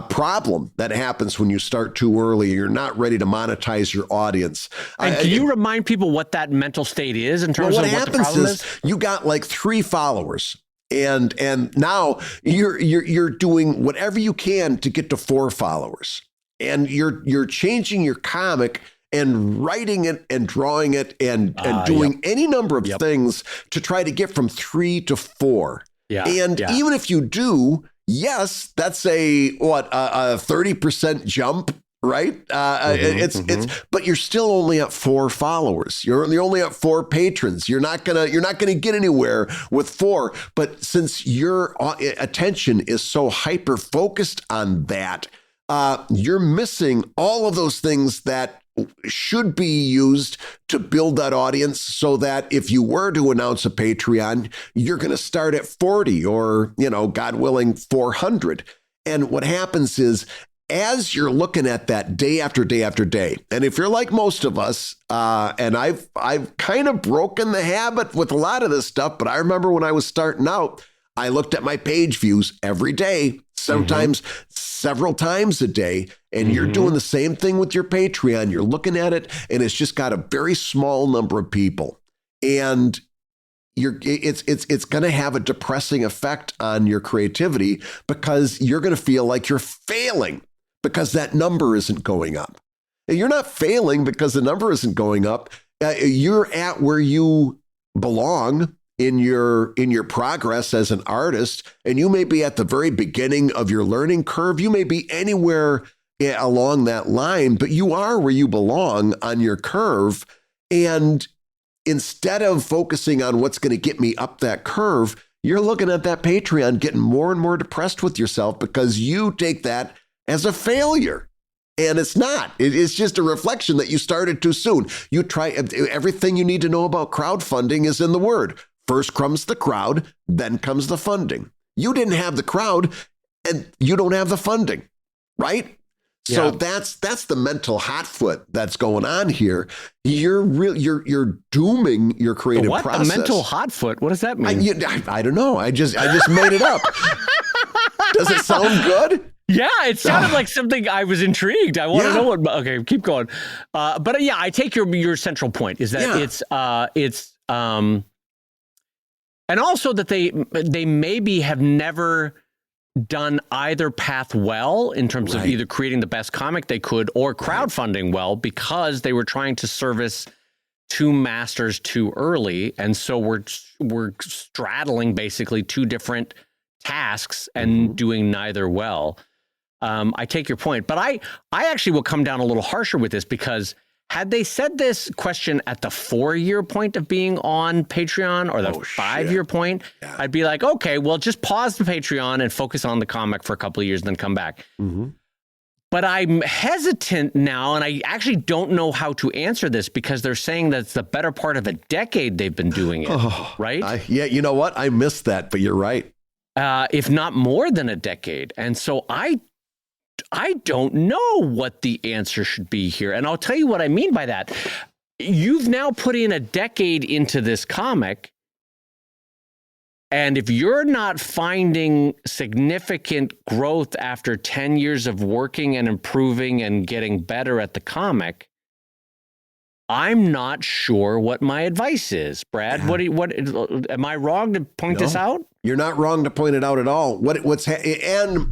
problem that happens when you start too early. You're not ready to monetize your audience. And can you remind people what that mental state is in terms of what the problem is? You got like 3 followers, and now you're doing whatever you can to get to 4 followers, and you're changing your comic and writing it and drawing it and doing any number of things to try to get from 3 to 4. Even if you do, yes, that's a 30% jump, right? But you're still only at 4 followers. You're only at 4 patrons. You're not gonna get anywhere with 4. But since your attention is so hyper focused on that, you're missing all of those things that should be used to build that audience, so that if you were to announce a Patreon, you're going to start at 40 or, God willing, 400. And what happens is, as you're looking at that day after day after day, and if you're like most of us, and I've kind of broken the habit with a lot of this stuff, but I remember when I was starting out, I looked at my page views every day, sometimes several times a day, and you're doing the same thing with your Patreon. You're looking at it, and it's just got a very small number of people, and it's going to have a depressing effect on your creativity, because you're going to feel like you're failing because that number isn't going up. And you're not failing because the number isn't going up. You're at where you belong in your progress as an artist, and you may be at the very beginning of your learning curve. You may be anywhere along that line, but you are where you belong on your curve. And instead of focusing on what's going to get me up that curve, you're looking at that Patreon, getting more and more depressed with yourself because you take that as a failure. And it's not. It's just a reflection that you started too soon. You try everything you need to know about crowdfunding is in the word. First comes the crowd, then comes the funding. You didn't have the crowd, and you don't have the funding, right? So that's the mental hot foot that's going on here. You're dooming your creative process. The mental hot foot? What does that mean? I don't know. I just made it up. Does it sound good? Yeah, it sounded like something. I was intrigued. I want to know what. Okay, keep going. But yeah, I take your central point is that it's and also that they maybe have never done either path well in terms of either creating the best comic they could or crowdfunding well, because they were trying to service 2 masters too early, and so we're straddling basically 2 different tasks and doing neither well. I take your point, but I actually will come down a little harsher with this, because had they said this question at the 4-year point of being on Patreon or the 5-year point, I'd be like, okay, well, just pause the Patreon and focus on the comic for a couple of years and then come back. But I'm hesitant now, and I actually don't know how to answer this, because they're saying that it's the better part of a decade they've been doing it, right? You know what? I missed that, but you're right. If not more than a decade. And so I don't know what the answer should be here. And I'll tell you what I mean by that. You've now put in a decade into this comic, and if you're not finding significant growth after 10 years of working and improving and getting better at the comic, I'm not sure what my advice is. Brad, what am I wrong to point this out? You're not wrong to point it out at all. And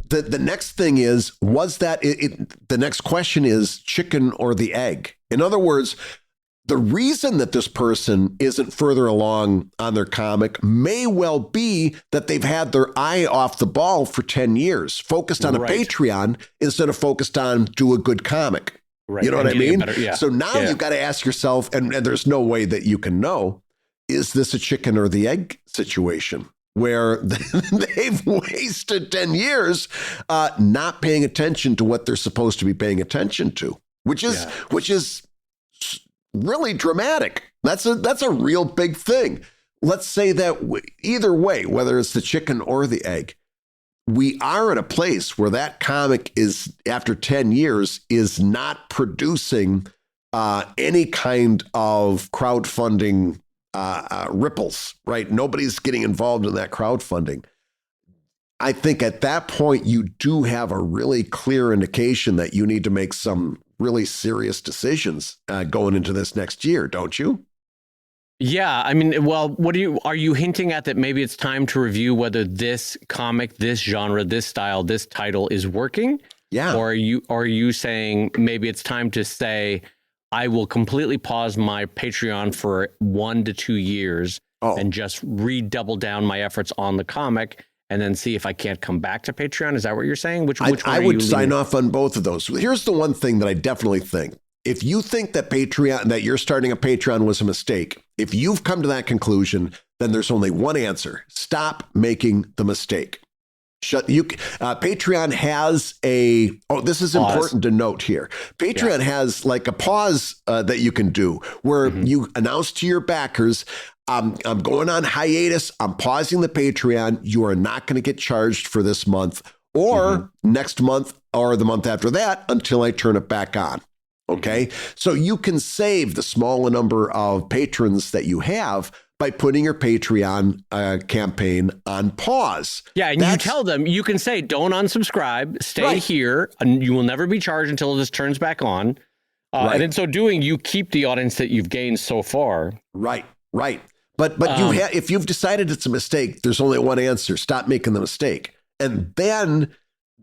the next thing is, the next question is chicken or the egg. In other words, the reason that this person isn't further along on their comic may well be that they've had their eye off the ball for 10 years, focused on a Patreon instead of focused on do a good comic. Right. You know what I mean? Yeah. So now you've got to ask yourself, and there's no way that you can know, is this a chicken or the egg situation where they've wasted 10 years not paying attention to what they're supposed to be paying attention to, which is really dramatic. That's a real big thing. Let's say that either way, whether it's the chicken or the egg, we are at a place where that comic is, after 10 years, is not producing any kind of crowdfunding ripples, right? Nobody's getting involved in that crowdfunding. I think at that point, you do have a really clear indication that you need to make some really serious decisions going into this next year, don't you? Yeah, I mean, well, are you hinting at that maybe it's time to review whether this comic, this genre, this style, this title is working? Yeah. Or are you saying maybe it's time to say, I will completely pause my Patreon for 1 to 2 years and just redouble down my efforts on the comic, and then see if I can't come back to Patreon? Is that what you're saying? Which one I are would you sign leaning? off on both of those. Here's the one thing that I definitely think. If you think that you're starting a Patreon was a mistake, if you've come to that conclusion, then there's only one answer. Stop making the mistake. Patreon has this is pause. important to note here. Patreon has like a pause that you can do where you announce to your backers, I'm going on hiatus. I'm pausing the Patreon. You are not going to get charged for this month or next month or the month after that until I turn it back on. Okay. So you can save the small number of patrons that you have by putting your Patreon campaign on pause. Yeah, and you tell them, you can say, don't unsubscribe, stay here, and you will never be charged until this turns back on. And in so doing, you keep the audience that you've gained so far. Right. But if you've decided it's a mistake, there's only one answer. Stop making the mistake. And then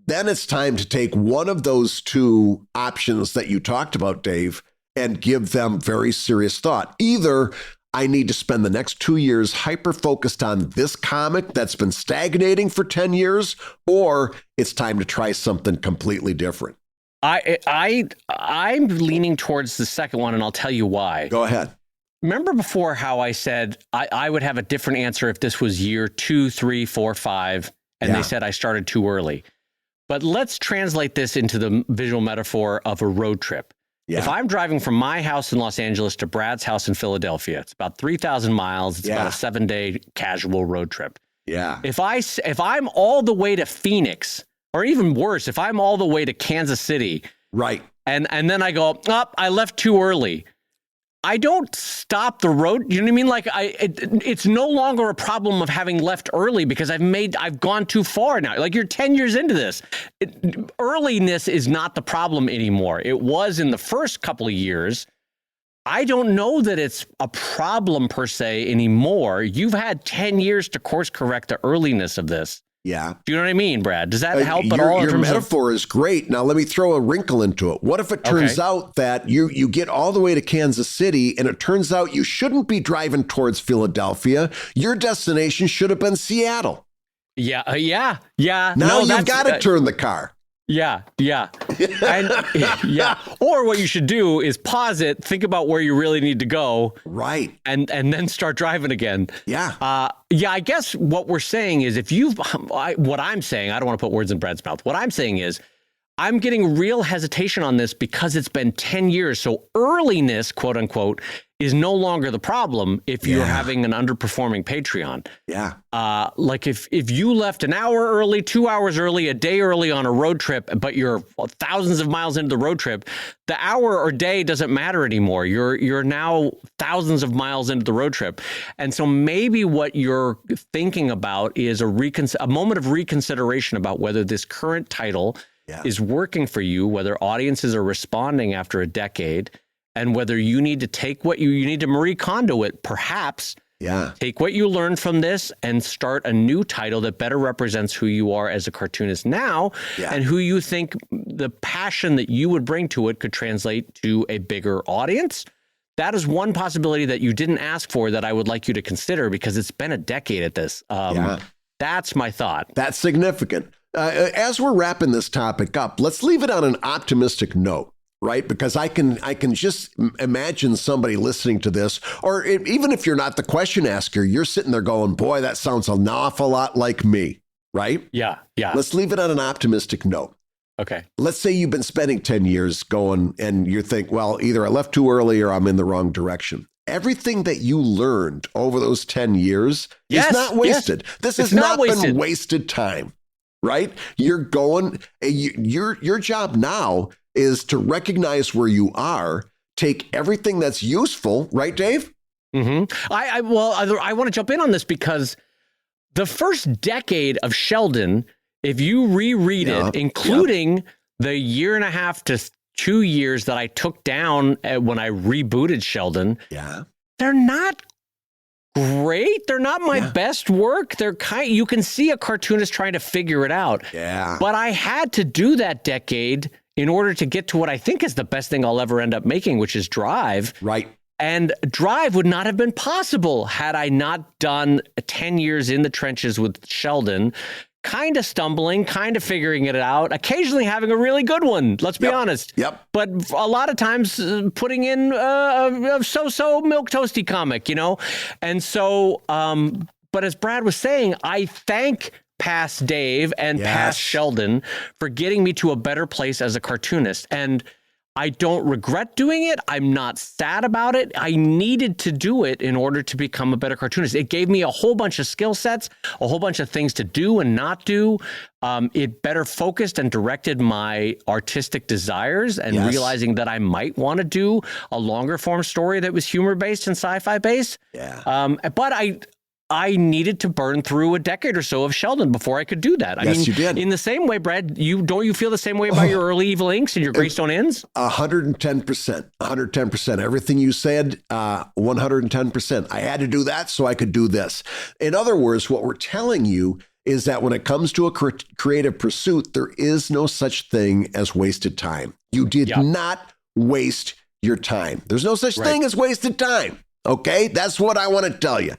it's time to take one of those two options that you talked about, Dave, and give them very serious thought. Either I need to spend the next 2 years hyper-focused on this comic that's been stagnating for 10 years, or it's time to try something completely different. I'm leaning towards the second one, and I'll tell you why. Go ahead. Remember before how I said I would have a different answer if this was year 2, 3, 4, 5, and they said I started too early. But let's translate this into the visual metaphor of a road trip. Yeah. If I'm driving from my house in Los Angeles to Brad's house in Philadelphia, it's about 3,000 miles. It's about a 7-day casual road trip. Yeah. If I'm all the way to Phoenix, or even worse, if I'm all the way to Kansas City, right, and then I go, I left too early. I don't stop the road. You know what I mean? Like it's no longer a problem of having left early because I've gone too far now. Like you're 10 years into this. Earliness is not the problem anymore. It was in the first couple of years. I don't know that it's a problem per se anymore. You've had 10 years to course correct the earliness of this. Yeah. Do you know what I mean, Brad? Does that help at all? Your metaphor is great. Now, let me throw a wrinkle into it. What if it turns out that you get all the way to Kansas City and it turns out you shouldn't be driving towards Philadelphia? Your destination should have been Seattle. Yeah. Now you've got to turn the car. Yeah. And or what you should do is pause it, think about where you really need to go. Right. And then start driving again. Yeah. I guess what we're saying is what I'm saying, I don't want to put words in Brad's mouth. What I'm saying is I'm getting real hesitation on this because it's been 10 years. So earliness, quote unquote, is no longer the problem if you're having an underperforming Patreon. Yeah. Like if you left an hour early, 2 hours early, a day early on a road trip, but you're thousands of miles into the road trip, the hour or day doesn't matter anymore. You're now thousands of miles into the road trip. And so maybe what you're thinking about is a moment of reconsideration about whether this current title is working for you, whether audiences are responding after a decade, and whether you need to take what you need to Marie Kondo it, perhaps. Yeah. Take what you learned from this and start a new title that better represents who you are as a cartoonist now and who you think the passion that you would bring to it could translate to a bigger audience. That is one possibility that you didn't ask for that I would like you to consider because it's been a decade at this. That's my thought. That's significant. As we're wrapping this topic up, let's leave it on an optimistic note. Right? Because I can just imagine somebody listening to this, or even if you're not the question asker, you're sitting there going, boy, that sounds an awful lot like me. Right? Yeah. Let's leave it on an optimistic note. Okay. Let's say you've been spending 10 years going and you think, well, either I left too early or I'm in the wrong direction. Everything that you learned over those 10 years is not wasted. This has not been wasted time. Right? You're going, your job now is to recognize where you are, take everything that's useful, right, Dave? Mm-hmm. I want to jump in on this because the first decade of Sheldon, if you reread it, including the year and a half to 2 years that I took down when I rebooted Sheldon, they're not great. They're not my best work. They're you can see a cartoonist trying to figure it out. Yeah. But I had to do that decade in order to get to what I think is the best thing I'll ever end up making, which is Drive. Right. And Drive would not have been possible had I not done 10 years in the trenches with Sheldon, kind of stumbling, kind of figuring it out, occasionally having a really good one. Let's be honest. Yep. But a lot of times putting in a so-so milquetoasty comic, And so, but as Brad was saying, I thank past Dave and past Sheldon for getting me to a better place as a cartoonist. And I don't regret doing it. I'm not sad about it. I needed to do it in order to become a better cartoonist. It gave me a whole bunch of skill sets, a whole bunch of things to do and not do. It better focused and directed my artistic desires and realizing that I might want to do a longer form story that was humor based and sci-fi based. Yeah. But I needed to burn through a decade or so of Sheldon before I could do that. I mean, you did. In the same way, Brad, don't you feel the same way about your early Evil Inks and your Greystone Inns? 110%. 110%. Everything you said, 110%. I had to do that so I could do this. In other words, what we're telling you is that when it comes to a creative pursuit, there is no such thing as wasted time. You did not waste your time. There's no such thing as wasted time. Okay? That's what I want to tell you.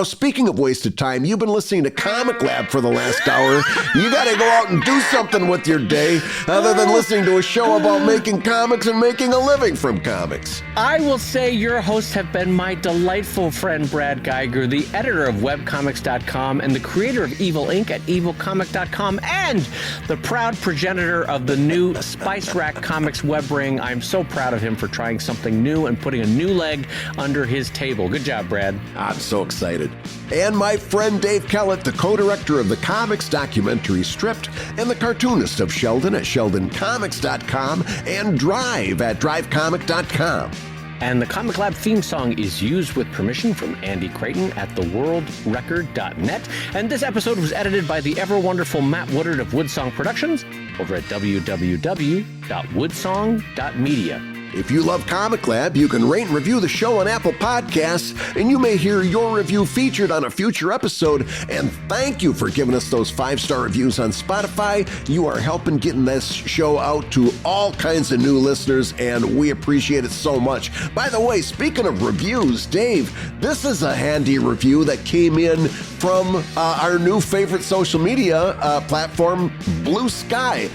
Speaking of wasted time, you've been listening to Comic Lab for the last hour. You got to go out and do something with your day other than listening to a show about making comics and making a living from comics. I will say your hosts have been my delightful friend, Brad Geiger, the editor of webcomics.com and the creator of Evil Inc. at evilcomic.com and the proud progenitor of the new Spice Rack Comics Webring. I'm so proud of him for trying something new and putting a new leg under his table. Good job, Brad. I'm so excited. And my friend Dave Kellett, the co-director of the comics documentary Stripped and the cartoonist of Sheldon at sheldoncomics.com and Drive at drivecomic.com. And the Comic Lab theme song is used with permission from Andy Creighton at theworldrecord.net. And this episode was edited by the ever-wonderful Matt Woodard of Woodsong Productions over at www.woodsong.media. If you love Comic Lab, you can rate and review the show on Apple Podcasts, and you may hear your review featured on a future episode. And thank you for giving us those 5-star reviews on Spotify. You are helping getting this show out to all kinds of new listeners, and we appreciate it so much. By the way, speaking of reviews, Dave, this is a handy review that came in from our new favorite social media platform, Blue Sky.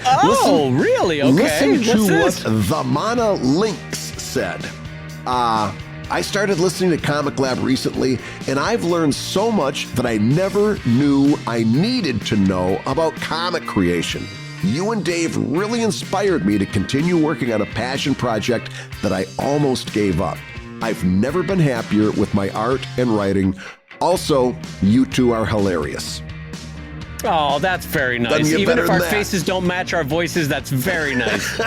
Really? Okay. Listen to what the Mana Links said. I started listening to Comic Lab recently, and I've learned so much that I never knew I needed to know about comic creation. You and Dave really inspired me to continue working on a passion project that I almost gave up. I've never been happier with my art and writing. Also, you two are hilarious. Oh, that's very nice. Even if our faces don't match our voices, that's very nice.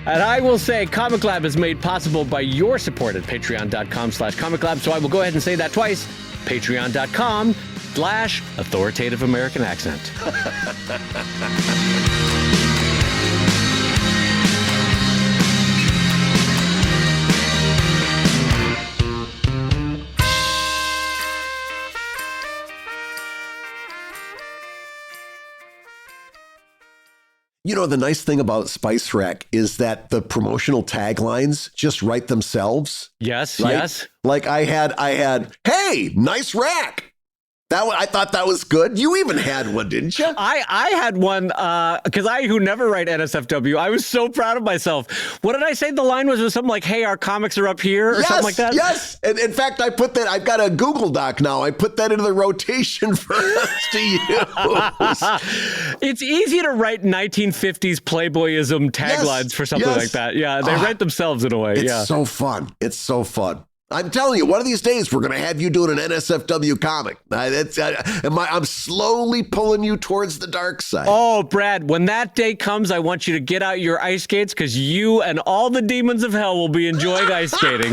And I will say Comic Lab is made possible by your support at patreon.com/Comic Lab. So I will go ahead and say that twice. Patreon.com/authoritative American accent. The nice thing about Spice Rack is that the promotional taglines just write themselves. Yes, right? yes. Like I had, hey, nice rack. I thought that was good. You even had one, didn't you? I had one because who never write NSFW, I was so proud of myself. What did I say? The line was something like, hey, our comics are up here or something like that? Yes. And in fact, I put that, I've got a Google Doc now. I put that into the rotation for us to use. It's easy to write 1950s Playboyism taglines for something like that. Yeah, they write themselves in a way. It's so fun. It's so fun. I'm telling you, one of these days, we're going to have you doing an NSFW comic. I'm slowly pulling you towards the dark side. Oh, Brad, when that day comes, I want you to get out your ice skates because you and all the demons of hell will be enjoying ice skating.